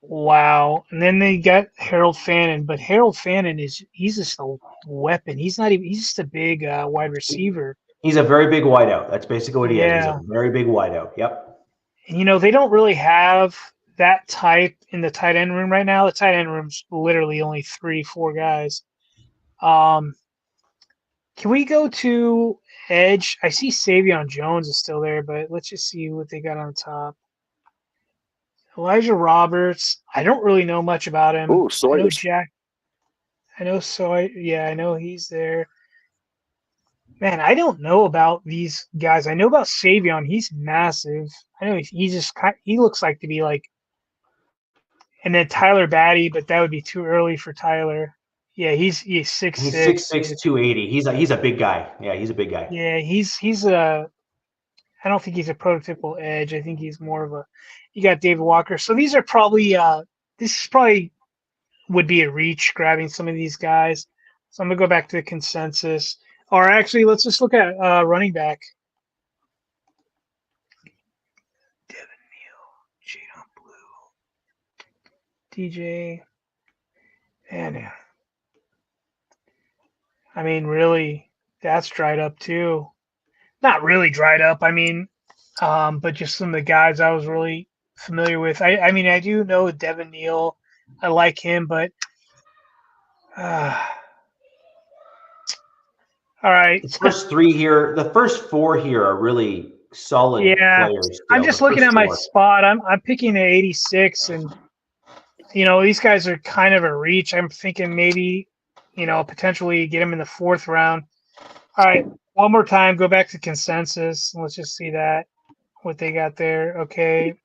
Wow. And then they got Harold Fannin, but Harold Fannin he's just a weapon. He's just a big wide receiver. He's a very big wideout. That's basically what he is. He's a very big wideout. Yep. And, they don't really have that type in the tight end room right now. The tight end room's literally only 3-4 guys. Can we go to edge? I see Savion Jones is still there, but let's just see what they got on top. Elijah Roberts. I don't really know much about him. Oh, Sawyers. I know Soy. Yeah, I know he's there. Man, I don't know about these guys. I know about Savion. He's massive. I know he looks like to be like. And then Tyler Batty, but that would be too early for Tyler. Yeah, he's 6'6". He's 6'6", 280. He's a big guy. Yeah, he's a big guy. Yeah, he's a. I don't think he's a prototypical edge. I think he's more of a. You got David Walker. So these are probably. This is probably would be a reach grabbing some of these guys. So I'm gonna go back to the consensus. Or actually, let's just look at running back. Devin Neal, Jadon Blue, DJ, and I mean, really, that's dried up too. Not really dried up. I mean, but just some of the guys I was really familiar with. I mean, I do know Devin Neal. I like him, but. All right. The first 4 here are really solid players. Still. I'm just looking at my spot. I'm picking an 86, and these guys are kind of a reach. I'm thinking maybe potentially get them in the 4th round. All right, one more time. Go back to consensus. Let's just see what they got there. Okay.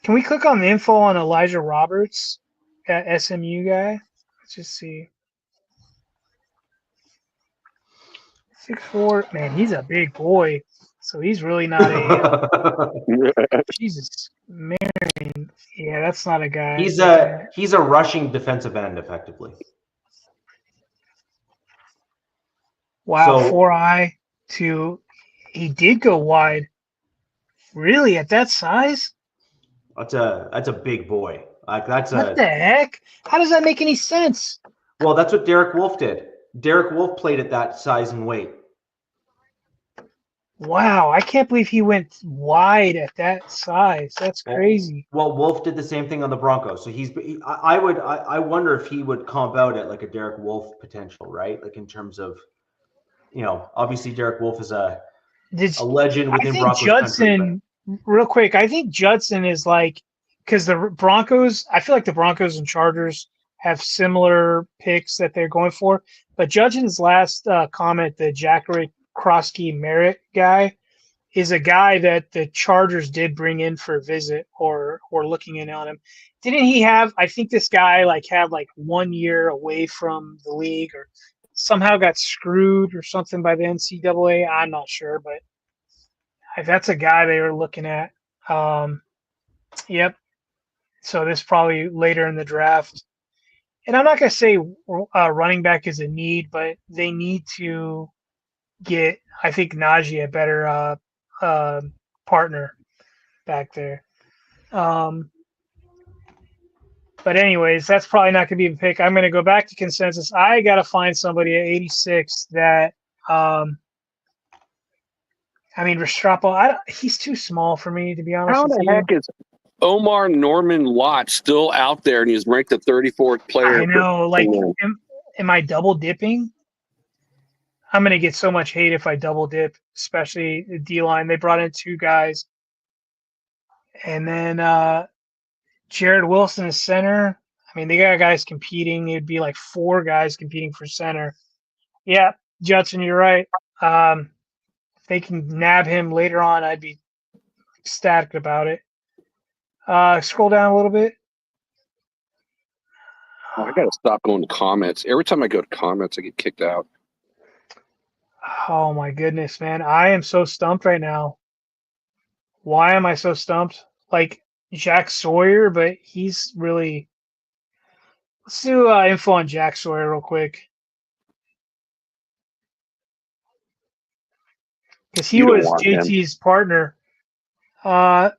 Can we click on the info on Elijah Roberts, that SMU guy? Let's just see. 6'4", man, he's a big boy, so he's really not a Jesus, Marion. Yeah, that's not a guy. He's a rushing defensive end, effectively. Wow, 4'eye he did go wide. Really, at that size? That's a big boy. What the heck? How does that make any sense? Well, that's what Derek Wolfe did. Derek Wolfe played at that size and weight. Wow, I can't believe he went wide at that size. That's crazy. Well, Wolfe did the same thing on the Broncos. So I wonder if he would comp out at like a Derek Wolfe potential, right? Like in terms of, obviously Derek Wolfe is a legend within Broncos Judson, country. Real quick, I think Judson is like, because the Broncos, I feel like the Broncos and Chargers have similar picks that they're going for. But Judson's last comment, the Jacare Krosky Merritt guy, is a guy that the Chargers did bring in for a visit or looking in on him. Didn't he have, I think this guy had 1 year away from the league or somehow got screwed or something by the NCAA? I'm not sure, but that's a guy they were looking at. Yep. So this probably later in the draft. And I'm not going to say running back is a need, but they need to get, I think, Najee a better partner back there. But anyways, that's probably not going to be the pick. I'm going to go back to consensus. I got to find somebody at 86 that Restrepo, he's too small for me, to be honest with you. How the heck is Omar Norman Watt still out there and he's ranked the 34th player? I know. Am I double dipping? I'm going to get so much hate if I double dip, especially the D-line. They brought in 2 guys. And then Jared Wilson is center. I mean, they got guys competing. It'd be like 4 guys competing for center. Yeah, Judson, you're right. If they can nab him later on, I'd be ecstatic about it. Scroll down a little bit. Oh, I gotta stop going to comments. Every time I go to comments, I get kicked out. Oh my goodness, man. I am so stumped right now. Why am I so stumped? Like Jack Sawyer, but he's really. Let's do info on Jack Sawyer real quick. Because he You don't was want him. JT's partner. 6'5",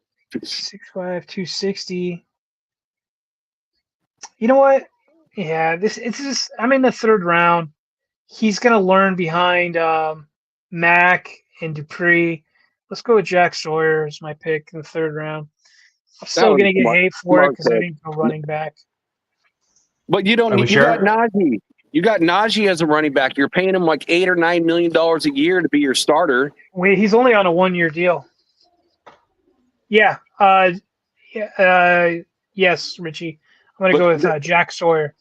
260. You know what? Yeah, it's just I'm in the 3rd round. He's gonna learn behind Mac and Dupree. Let's go with Jack Sawyer as my pick in the 3rd round. I'm still gonna get hate for it because I didn't go running back. But you don't. You got Najee. You got Najee as a running back. You're paying him like $8 or $9 million a year to be your starter. Wait, he's only on a 1-year deal. Yeah. Yes, Richie. I'm gonna go with Jack Sawyer.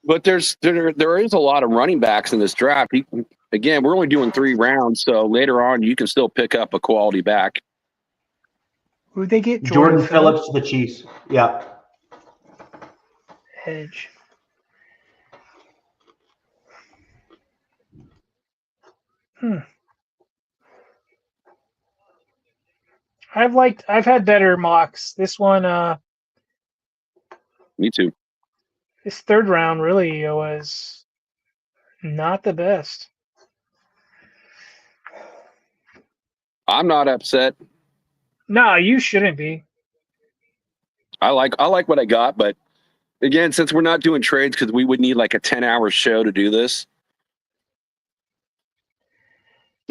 But there is a lot of running backs in this draft. Again, we're only doing 3 rounds, so later on you can still pick up a quality back. Who'd they get? Jordan Phillips to the Chiefs. Yeah. Edge. I've had better mocks. This one, Me too. this 3rd round really was not the best. I'm not upset. No, you shouldn't be. I like what I got, but again, since we're not doing trades because we would need like a 10-hour show to do this.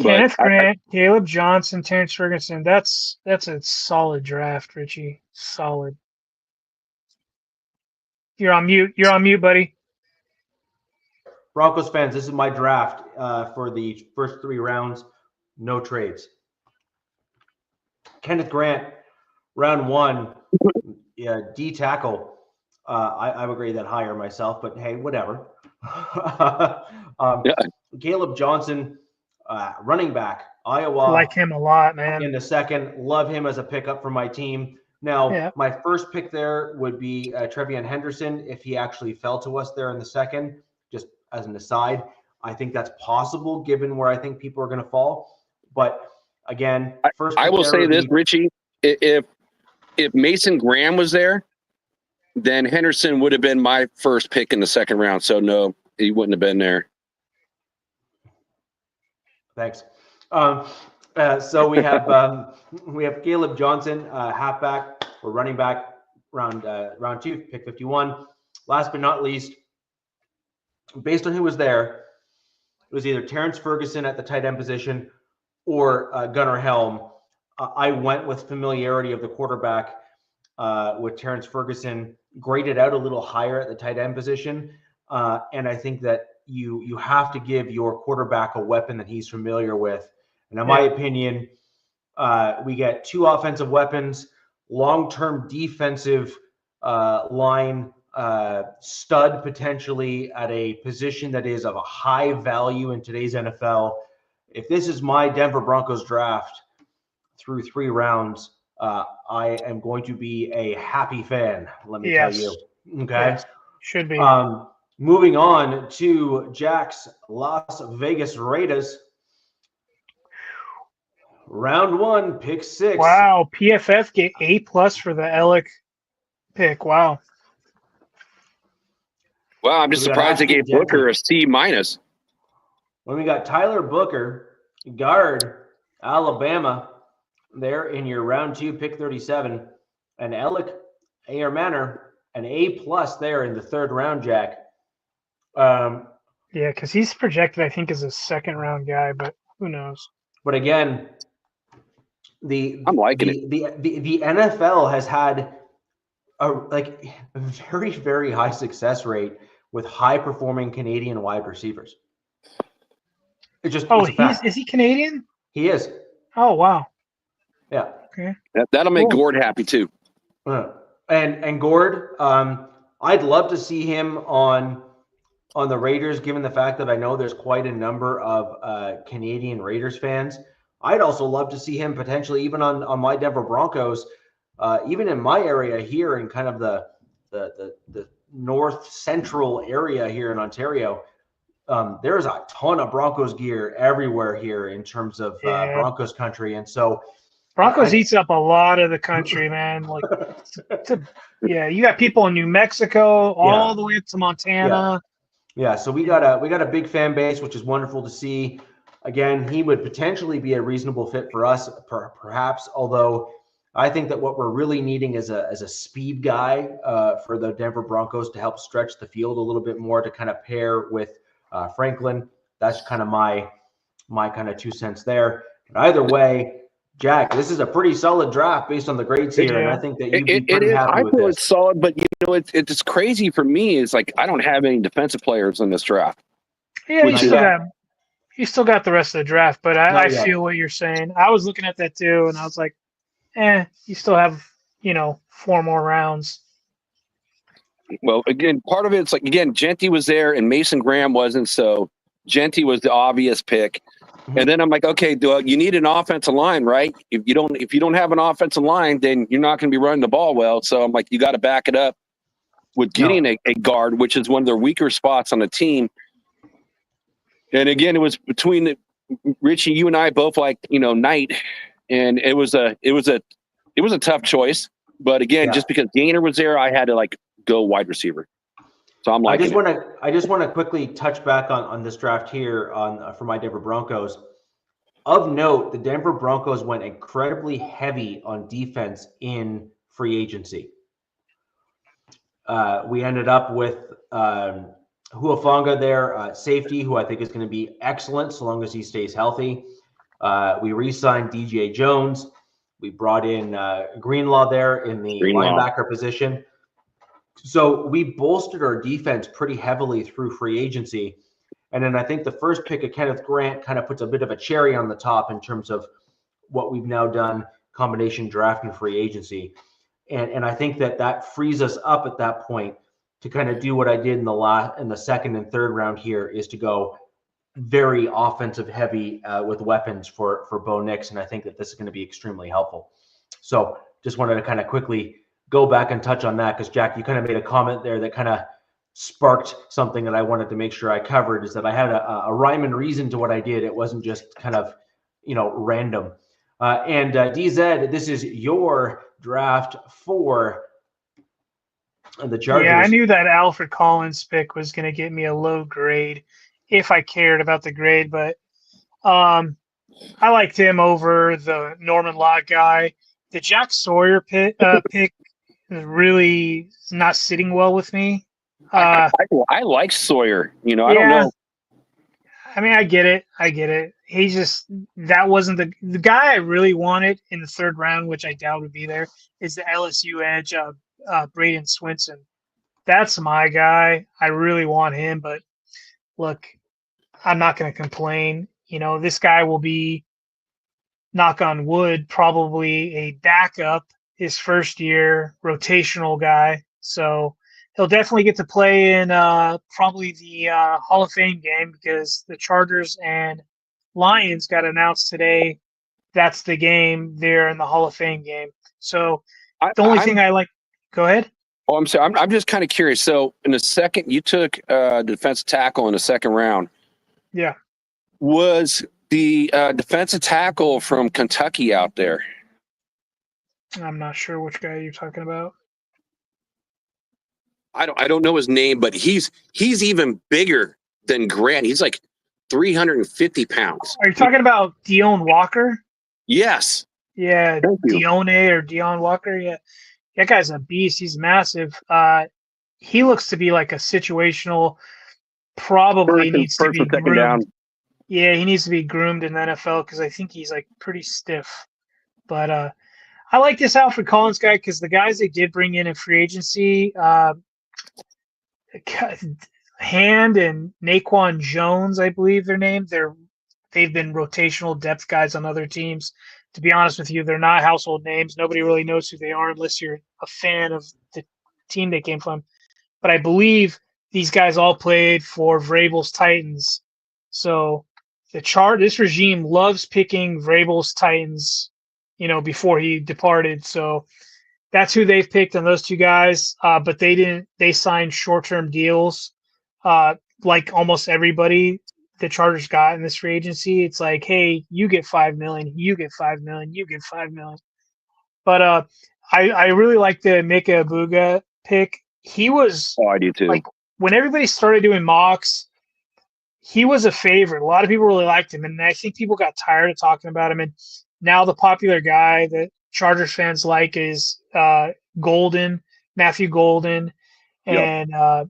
Kenneth Grant, Caleb Johnson, Terrence Ferguson. That's a solid draft, Richie. Solid. You're on mute. You're on mute, buddy. Broncos fans, this is my draft for the first 3 rounds. No trades. Kenneth Grant, round 1, yeah, D tackle. I would grade that higher myself, but hey, whatever. Caleb Johnson, running back, Iowa. I like him a lot, man. In the 2nd, love him as a pickup for my team. Now, my first pick there would be Trevion Henderson if he actually fell to us there in the 2nd. Just as an aside, I think that's possible given where I think people are going to fall. But again, first I will say this, Richie, if Mason Graham was there, then Henderson would have been my first pick in the 2nd round. So no, he wouldn't have been there. Thanks. So we have Caleb Johnson, halfback or running back, round 2, pick 51. Last but not least, based on who was there, it was either Terrence Ferguson at the tight end position or Gunnar Helm. I went with familiarity of the quarterback with Terrence Ferguson, graded out a little higher at the tight end position, and I think that you have to give your quarterback a weapon that he's familiar with. And in my opinion, we get 2 offensive weapons, long-term defensive line stud potentially at a position that is of a high value in today's NFL. If this is my Denver Broncos draft through 3 rounds, I am going to be a happy fan, let me tell you. Okay. Yes. Should be. Moving on to Jack's Las Vegas Raiders. Round 1, pick 6. Wow, PFF get A+ for the Alec pick. Wow. Wow, I'm just surprised they gave Booker a C-. When we got Tyler Booker, guard, Alabama, there in your round 2, pick 37, and Alec Air Manor, an A+ there in the 3rd round, Jack. Yeah, because he's projected, I think, as a 2nd round guy, but who knows? But again, I'm liking it. The NFL has had a very, very high success rate with high performing Canadian wide receivers. It's just is he Canadian? He is. Oh wow. Yeah. Okay. That'll make Cool. Gord happy too. And Gord, I'd love to see him on the Raiders, given the fact that I know there's quite a number of Canadian Raiders fans. I'd also love to see him potentially even on my Denver Broncos, even in my area here in kind of the north central area here in Ontario. There's a ton of Broncos gear everywhere here in terms of Broncos country, and so Broncos eats up a lot of the country, man. Like, you got people in New Mexico all the way up to Montana. Yeah, so we got a big fan base, which is wonderful to see. Again, he would potentially be a reasonable fit for us, perhaps. Although I think that what we're really needing is a speed guy for the Denver Broncos to help stretch the field a little bit more to kind of pair with Franklin. That's kind of my kind of 2 cents there. But either way, Jack, this is a pretty solid draft based on the grades here, and I think that you'd be pretty happy with this. I feel it's solid, but it's crazy for me. Is like I don't have any defensive players in this draft. Yeah, you still got the rest of the draft, but I feel what you're saying. I was looking at that too, and I was like, you still have 4 more rounds. Well, again, part of it's like Genty was there and Mason Graham wasn't, so Genty was the obvious pick. And then I'm like, okay, you need an offensive line, right? If you don't have an offensive line, then you're not going to be running the ball well. So I'm like, you got to back it up with getting a guard, which is one of their weaker spots on the team. And again, it was between Richie, you and I both like Knight, and it was a tough choice. But again, just because Gainer was there, I had to go wide receiver. So I'm like, I just want to quickly touch back on this draft here for my Denver Broncos. Of note, the Denver Broncos went incredibly heavy on defense in free agency. We ended up with Huafonga there, safety, who I think is going to be excellent so long as he stays healthy. We re-signed DJ Jones. We brought in Greenlaw there in the linebacker position. So we bolstered our defense pretty heavily through free agency. And then I think the first pick of Kenneth Grant kind of puts a bit of a cherry on the top in terms of what we've now done, combination draft and free agency. And I think that frees us up at that point to kind of do what I did in the second and third round here, is to go very offensive heavy with weapons for Bo Nix. And I think that this is going to be extremely helpful. So just wanted to kind of quickly go back and touch on that, because Jack, you kind of made a comment there that kind of sparked something that I wanted to make sure I covered, is that I had a rhyme and reason to what I did. It wasn't just kind of, random. And DZ, this is your draft for the Chargers. Yeah, I knew that Alfred Collins pick was going to get me a low grade if I cared about the grade, but I liked him over the Norman Lott guy. The Jack Sawyer pick is really not sitting well with me. I like Sawyer. I don't know. I mean, I get it. He just, that wasn't the guy I really wanted in the third round, which I doubt would be there, is the LSU edge, Braden Swinson. That's my guy. I really want him, but look, I'm not going to complain. This guy will be, knock on wood, probably a backup his first year, rotational guy. So he'll definitely get to play in probably the Hall of Fame game, because the Chargers and Lions got announced today. That's the game there in the Hall of Fame game. So the only thing I like, go ahead. Oh, I'm sorry. I'm just kind of curious. So in the second, you took defensive tackle in the second round. Yeah. Was the defensive tackle from Kentucky out there? I'm not sure which guy you're talking about. I don't know his name, but he's even bigger than Grant. He's like 350 pounds. Are you talking about Dion Walker? Yes. Yeah, Dion Walker. Yeah, that guy's a beast. He's massive. He looks to be like a situational. Probably needs to be groomed. Down. Yeah, he needs to be groomed in the NFL, because I think he's like pretty stiff. But I like this Alfred Collins guy, because the guys they did bring in free agency, Hand and Naquan Jones, I believe their name. They've been rotational depth guys on other teams. to be honest with you, they're not household names. Nobody really knows who they are unless you're a fan of the team they came from. But I believe these guys all played for Vrabel's Titans. So this regime loves picking Vrabel's Titans, before he departed. So that's who they've picked on those two guys. But they signed short-term deals, like almost everybody the Chargers got in this free agency. It's like, hey, you get $5 million, you get $5 million, you get $5 million. But I really like the Mika Ibuga pick. He was Oh, I do too. like when everybody started doing mocks, he was a favorite. A lot of people really liked him, and I think people got tired of talking about him. And now the popular guy that Chargers fans like is Golden, Matthew Golden, and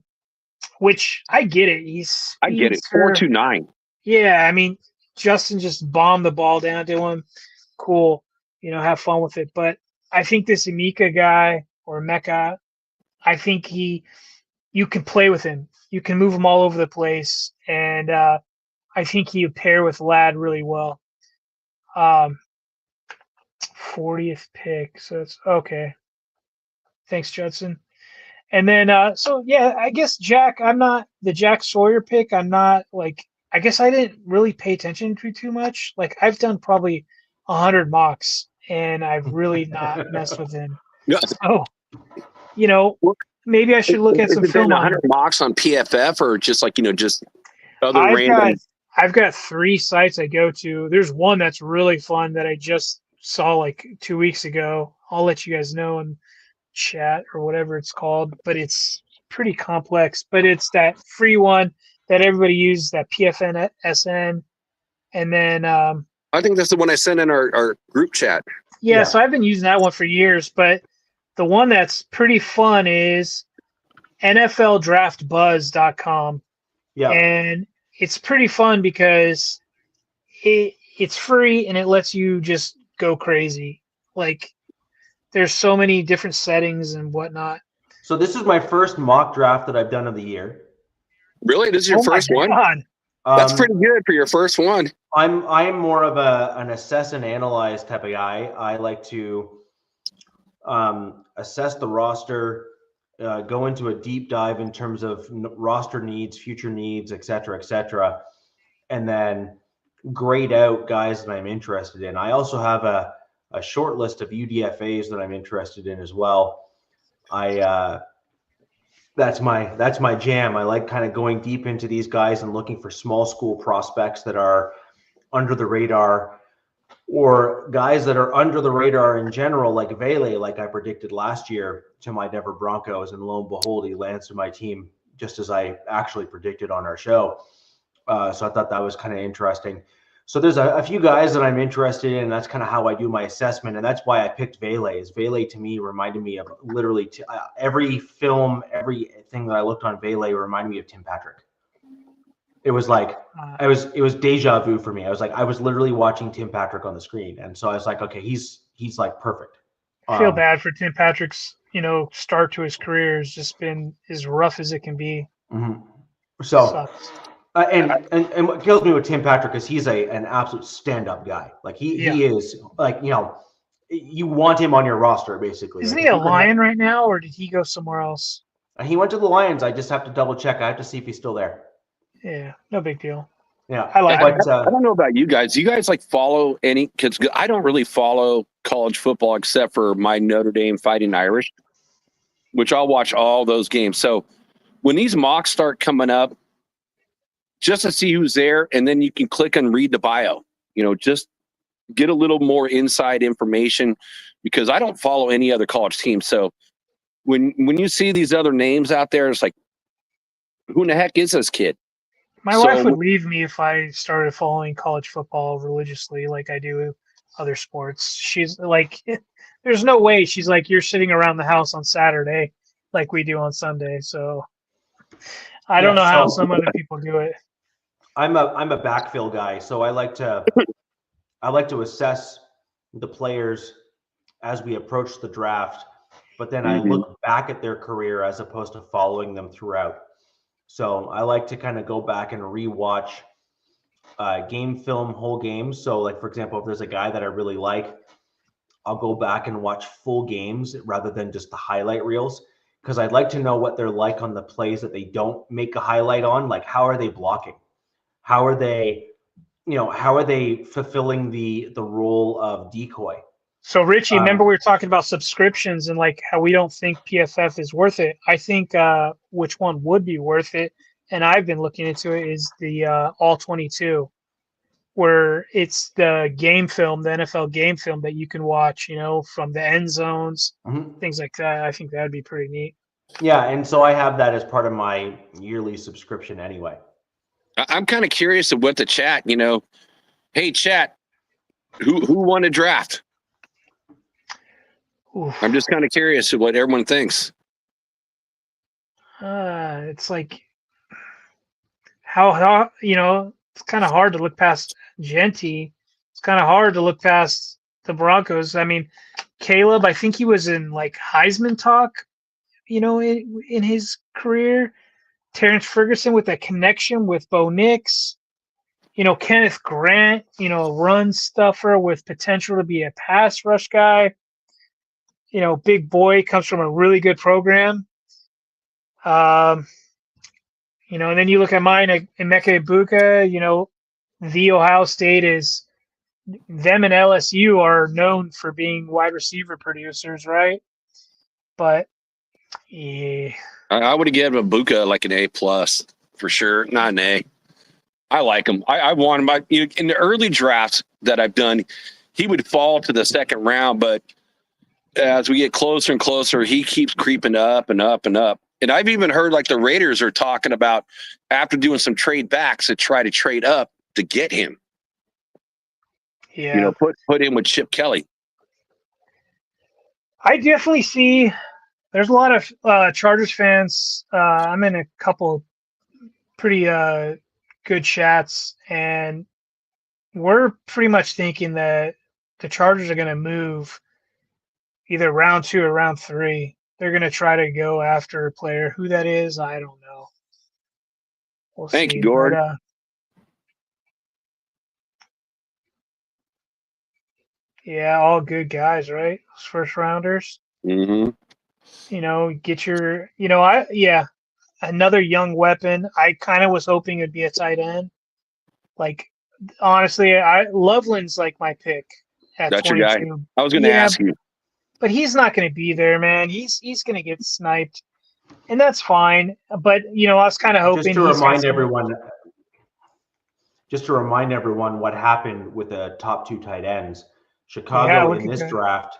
which I get it. I get it. 4.29. Yeah, I mean, Justin just bombed the ball down to him. Cool, have fun with it. But I think this Emeka guy or Mecca, I think you can play with him. You can move him all over the place, and I think he would pair with Ladd really well. 40th pick, so it's okay. Thanks, Judson. And then, I guess Jack, I'm not the Jack Sawyer pick. I'm not I guess I didn't really pay attention to too much. Like I've done probably 100 mocks, and I've really not messed with him. Yeah. So, maybe I should look at some film. 100 mocks on PFF or just just other random. I've got 3 sites I go to. There's one that's really fun that I just saw like 2 weeks ago. I'll let you guys know in chat or whatever it's called, but it's pretty complex. But it's that free one that everybody uses, that PFN SN, and then I think that's the one I sent in our group chat. Yeah, so I've been using that one for years, but the one that's pretty fun is NFLDraftBuzz.com. Yeah. And it's pretty fun because it's free and it lets you just go crazy. Like there's so many different settings and whatnot. So this is my first mock draft that I've done of the year. Really? This is your first one? That's pretty good for your first one. I'm more of an assess and analyze type of guy. I like to assess the roster, go into a deep dive in terms of roster needs, future needs, et cetera, and then grade out guys that I'm interested in. I also have a short list of UDFAs that I'm interested in as well. That's my jam. I like kind of going deep into these guys and looking for small school prospects that are under the radar, or guys that are under the radar in general, like Vele, like I predicted last year to my Denver Broncos, and lo and behold, he lands to my team just as I actually predicted on our show. So I thought that was kind of interesting. So there's a few guys that I'm interested in, and that's kind of how I do my assessment, and that's why I picked Vele. Vele to me reminded me of literally every film, everything that I looked on Vele reminded me of Tim Patrick. It was like it was deja vu for me. I was literally watching Tim Patrick on the screen, and so I was like, okay, he's like perfect. I feel bad for Tim Patrick's start to his career has just been as rough as it can be. Mm-hmm. So. And what kills me with Tim Patrick is he's an absolute stand-up guy. Like he is like, you want him on your roster basically. Isn't he a Lion right now, or did he go somewhere else? He went to the Lions. I just have to double check. I have to see if he's still there. Yeah, no big deal. Yeah, I don't know about you guys. Do you guys follow any kids? I don't really follow college football except for my Notre Dame Fighting Irish, which I'll watch all those games. So when these mocks start coming up, just to see who's there, and then you can click and read the bio, just get a little more inside information, because I don't follow any other college team. So when you see these other names out there, it's like, who in the heck is this kid? My wife would leave me if I started following college football religiously like I do other sports. She's like, there's no way. She's like, you're sitting around the house on Saturday like we do on Sunday. So I don't know how some other people do it. I'm a backfill guy, so I like to assess the players as we approach the draft, but then I look back at their career as opposed to following them throughout. So I like to kind of go back and rewatch game film whole games. So like, for example, if there's a guy that I really like, I'll go back and watch full games rather than just the highlight reels, because I'd like to know what they're like on the plays that they don't make a highlight on. Like, how are they blocking? How are they, how are they fulfilling the role of decoy? So Richie, remember we were talking about subscriptions and like how we don't think PFF is worth it. I think which one would be worth it, and I've been looking into it, is the All 22, where it's the game film, the NFL game film that you can watch, from the end zones, things like that. I think that'd be pretty neat. Yeah, and so I have that as part of my yearly subscription anyway. I'm kind of curious of what the chat, hey chat, who won a draft? Oof. I'm just kind of curious of what everyone thinks. It's like how it's kind of hard to look past Genty. It's kind of hard to look past the Broncos. I mean, Caleb, I think he was in like Heisman talk, in his career. Terrence Ferguson with that connection with Bo Nix. Kenneth Grant, run stuffer with potential to be a pass rush guy. Big boy, comes from a really good program. And then you look at mine, Emeka Ibuka, the Ohio State them and LSU are known for being wide receiver producers, right? But yeah. I would have given Ibuka like an A+ for sure, not an A. I like him. I want him. In the early drafts that I've done, he would fall to the second round, but as we get closer and closer, he keeps creeping up and up and up. And I've even heard like the Raiders are talking about, after doing some trade backs, to try to trade up to get him. Yeah. Put him with Chip Kelly. I definitely see there's a lot of Chargers fans. I'm in a couple pretty good chats, and we're pretty much thinking that the Chargers are going to move either round 2 or round 3. They're going to try to go after a player. Who that is, I don't know. We'll Thank see. you, Gord. But, yeah, all good guys, right? Those first rounders. Mm-hmm. Get your, another young weapon. I kind of was hoping it'd be a tight end. Like, honestly, Loveland's like my pick at That's 22. your guy. I was going to ask you. But he's not going to be there, man. He's going to get sniped, and that's fine. But I was kind of hoping. Just to remind everyone what happened with the top 2 tight ends. Chicago in this draft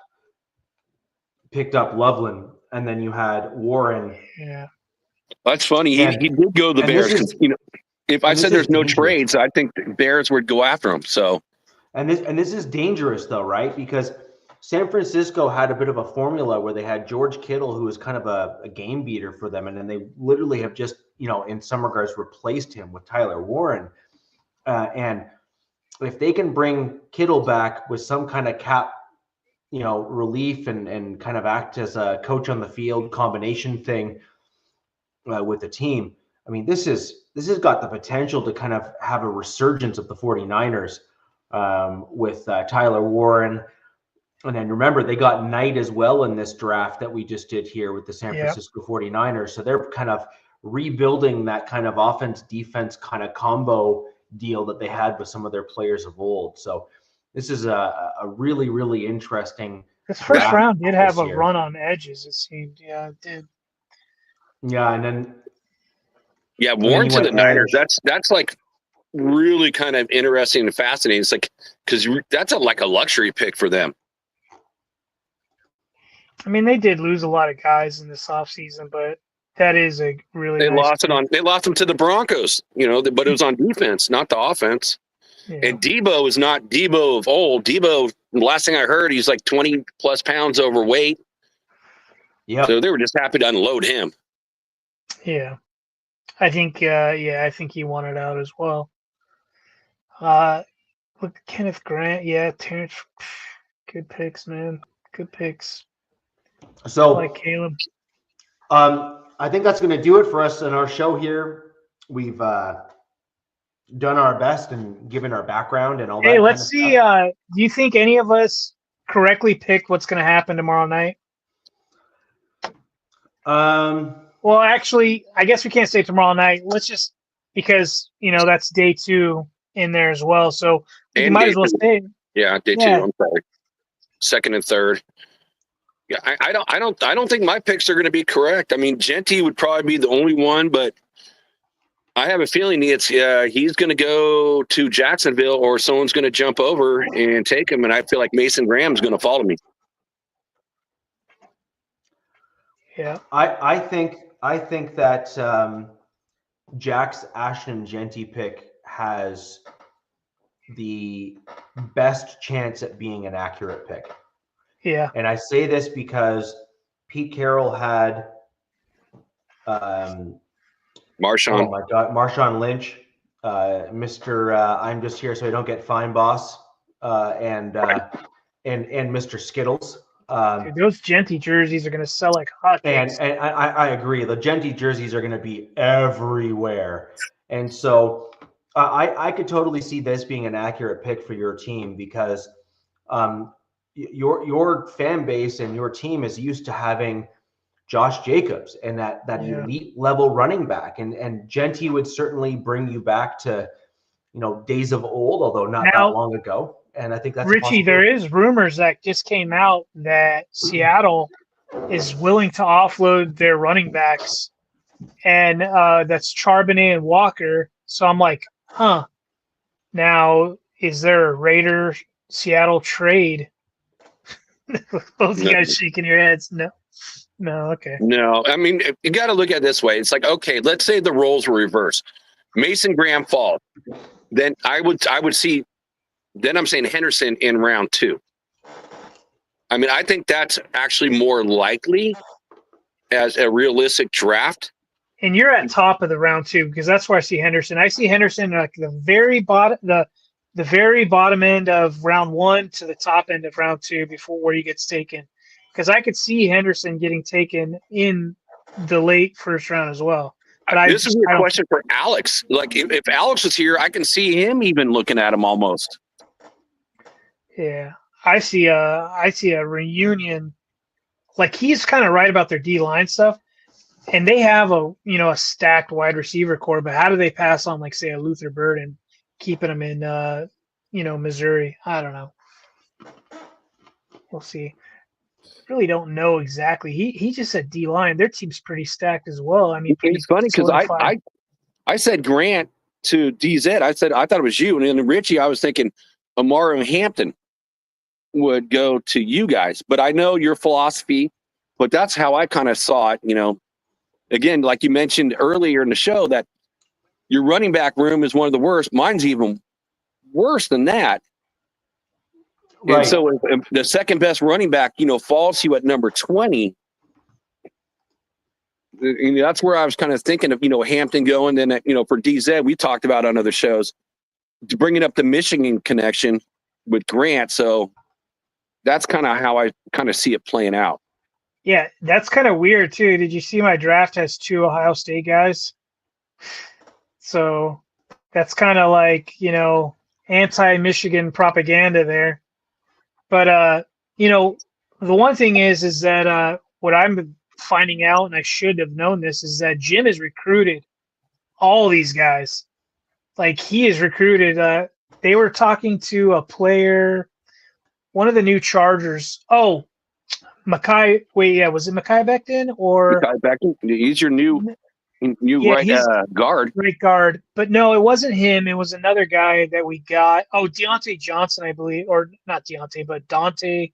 picked up Loveland, and then you had Warren. Yeah, that's funny. He did go to the Bears. If I said there's no trades, I think the Bears would go after him. So, and this is dangerous though, right? Because San Francisco had a bit of a formula where they had George Kittle, who was kind of a game beater for them, and then they literally have just, in some regards, replaced him with Tyler Warren. And if they can bring Kittle back with some kind of cap, relief and kind of act as a coach on the field combination thing with the team, I mean, this has got the potential to kind of have a resurgence of the 49ers with Tyler Warren. And then remember, they got Knight as well in this draft that we just did here with the San Francisco 49ers. So they're kind of rebuilding that kind of offense-defense kind of combo deal that they had with some of their players of old. So this is a really, really interesting. This first round did have a run on edges, it seemed. Yeah, it did. Yeah, and then Warren to the Niners. That's like really kind of interesting and fascinating. It's like, because that's like a luxury pick for them. I mean, they did lose a lot of guys in this offseason, but that is a really they lost them to the Broncos, but it was on defense, not the offense. Yeah. And Debo is not Debo of old. Debo, last thing I heard, he's like 20 plus pounds overweight. Yeah. So they were just happy to unload him. Yeah. I think he wanted out as well. Look, Kenneth Grant, Terrence, good picks, man. Good picks. So, like Caleb. I think that's going to do it for us in our show here. We've done our best and given our background and all that. Hey, kind let's of see. stuff. Do you think any of us correctly picked what's going to happen tomorrow night? Well, actually, I guess we can't say tomorrow night. Let's just, because that's day 2 in there as well. So we And might day as well 2. say, Yeah, day 2. I'm sorry. 2nd and 3rd. Yeah, I don't think my picks are going to be correct. I mean, Genty would probably be the only one, but I have a feeling he's going to go to Jacksonville, or someone's going to jump over and take him, and I feel like Mason Graham's going to follow me. Yeah, I think that Jack's Ashton Genty pick has the best chance at being an accurate pick. yeah. And I say this because Pete Carroll had Marshawn. oh my God, Marshawn Lynch, Mr. I'm just here so I don't get fined, boss, and Mr. Skittles. Dude, those Genty jerseys are going to sell like hotcakes. And I agree. The Genty jerseys are going to be everywhere. And so I could totally see this being an accurate pick for your team because your fan base and your team is used to having Josh Jacobs and that elite level running back. And Genty would certainly bring you back to, days of old, although not that long ago. And I think that's Richie, there is rumors that just came out that Seattle is willing to offload their running backs, and that's Charbonnet and Walker. So I'm like, huh. Now, is there a Raider Seattle trade? Both you guys shaking your heads. No, okay. No, I mean, you got to look at it this way. It's like, okay, let's say the roles were reversed. Mason Graham falls. Then I would see. Then I'm saying Henderson in round 2. I mean, I think that's actually more likely as a realistic draft. And you're at top of the round 2 because that's where I see Henderson. I see Henderson like the very bottom, the very bottom end of round 1 to the top end of round 2 before where he gets taken. Because I could see Henderson getting taken in the late first round as well. But this is a question for Alex. Like, if Alex was here, I can see him even looking at him almost. Yeah, I see a reunion. Like, he's kind of right about their D-line stuff, and they have a stacked wide receiver core. But how do they pass on, like, say, a Luther Bird and keeping him in Missouri? I don't know. We'll see. Really don't know exactly. He just said D-line. Their team's pretty stacked as well. I mean, it's funny because I said Grant to DZ. I thought it was you, and then Richie, I was thinking Amaro Hampton would go to you guys. But I know your philosophy, but that's how I kind of saw it. Again, like you mentioned earlier in the show, that your running back room is one of the worst. Mine's even worse than that. Right. And so if the second best running back, falls to you at number 20, that's where I was kind of thinking of, Hampton going. Then, for DZ, we talked about on other shows, bringing up the Michigan connection with Grant. So that's kind of how I kind of see it playing out. Yeah, that's kind of weird too. Did you see my draft has 2 Ohio State guys? So that's kind of like, anti-Michigan propaganda there. But, the one thing is that what I'm finding out, and I should have known this, is that Jim has recruited all these guys. Like, he has recruited, they were talking to a player, one of the new Chargers. Oh, Makai. Wait, yeah, was it Makai Becton or? Makai Becton. He's your new guard. Right guard. But no, it wasn't him. It was another guy that we got. Oh, Deontay Johnson, I believe. Or not Deontay, but Dante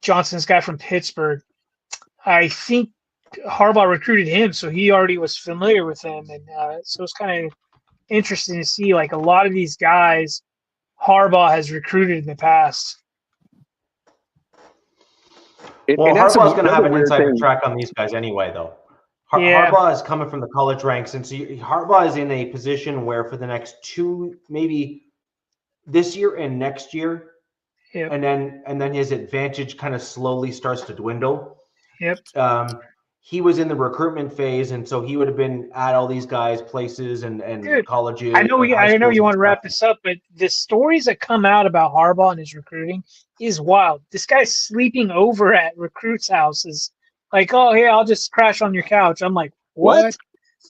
Johnson's guy from Pittsburgh. I think Harbaugh recruited him, so he already was familiar with him. And so it's kind of interesting to see, like, a lot of these guys Harbaugh has recruited in the past. Well, Harbaugh's going to have an insider track on these guys anyway, though. Harbaugh is coming from the college ranks, and so Harbaugh is in a position where for the next 2, maybe this year and next year, and then his advantage kind of slowly starts to dwindle. Yep. he was in the recruitment phase, and so he would have been at all these guys' places and Dude, colleges. I know schools you want and to wrap stuff. this up, but the stories that come out about Harbaugh and his recruiting is wild. This guy's sleeping over at recruits' houses. Like, oh, hey, I'll just crash on your couch. I'm like, what?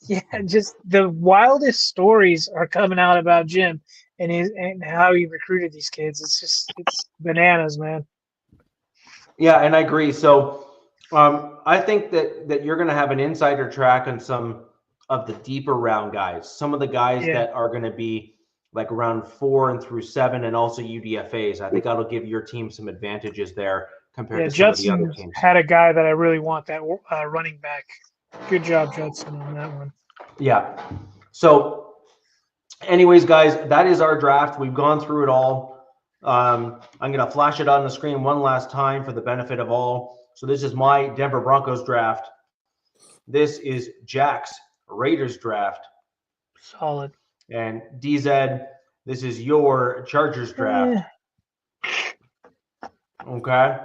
Yeah, just the wildest stories are coming out about Jim and how he recruited these kids. It's bananas, man. Yeah, and I agree. So I think that you're going to have an insider track on some of the deeper round guys, some of the guys Yeah. that are going to be like around 4 and through 7, and also UDFAs. I think that'll give your team some advantages there compared to some of the other Judson teams. had a guy that I really want, that running back. Good job, Judson, on that one. Yeah. So anyways, guys, that is our draft. We've gone through it all. I'm going to flash it on the screen one last time for the benefit of all. So this is my Denver Broncos draft. This is Jack's Raiders draft. Solid. And DZ, this is your Chargers draft. Okay.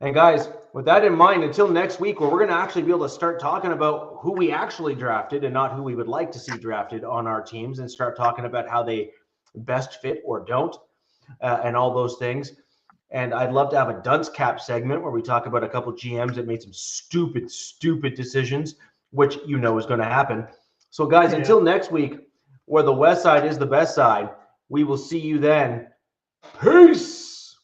And guys, with that in mind, until next week, where we're going to actually be able to start talking about who we actually drafted and not who we would like to see drafted on our teams, and start talking about how they best fit or don't, and all those things. And I'd love to have a dunce cap segment where we talk about a couple GMs that made some stupid decisions, which you know is going to happen. So guys, until next week, where the West Side is the best side, we will see you then. Peace.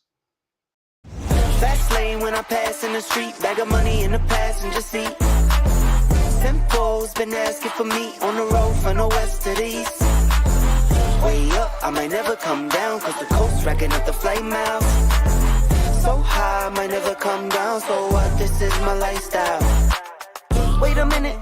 Fast lane when I pass in the street, bag of money in the passenger seat. Tempo's been asking for me on the road from the west to the east. Way up, I might never come down, cause the coast racking up the flame out. So high, I might never come down, so what, this is my lifestyle. Wait a minute,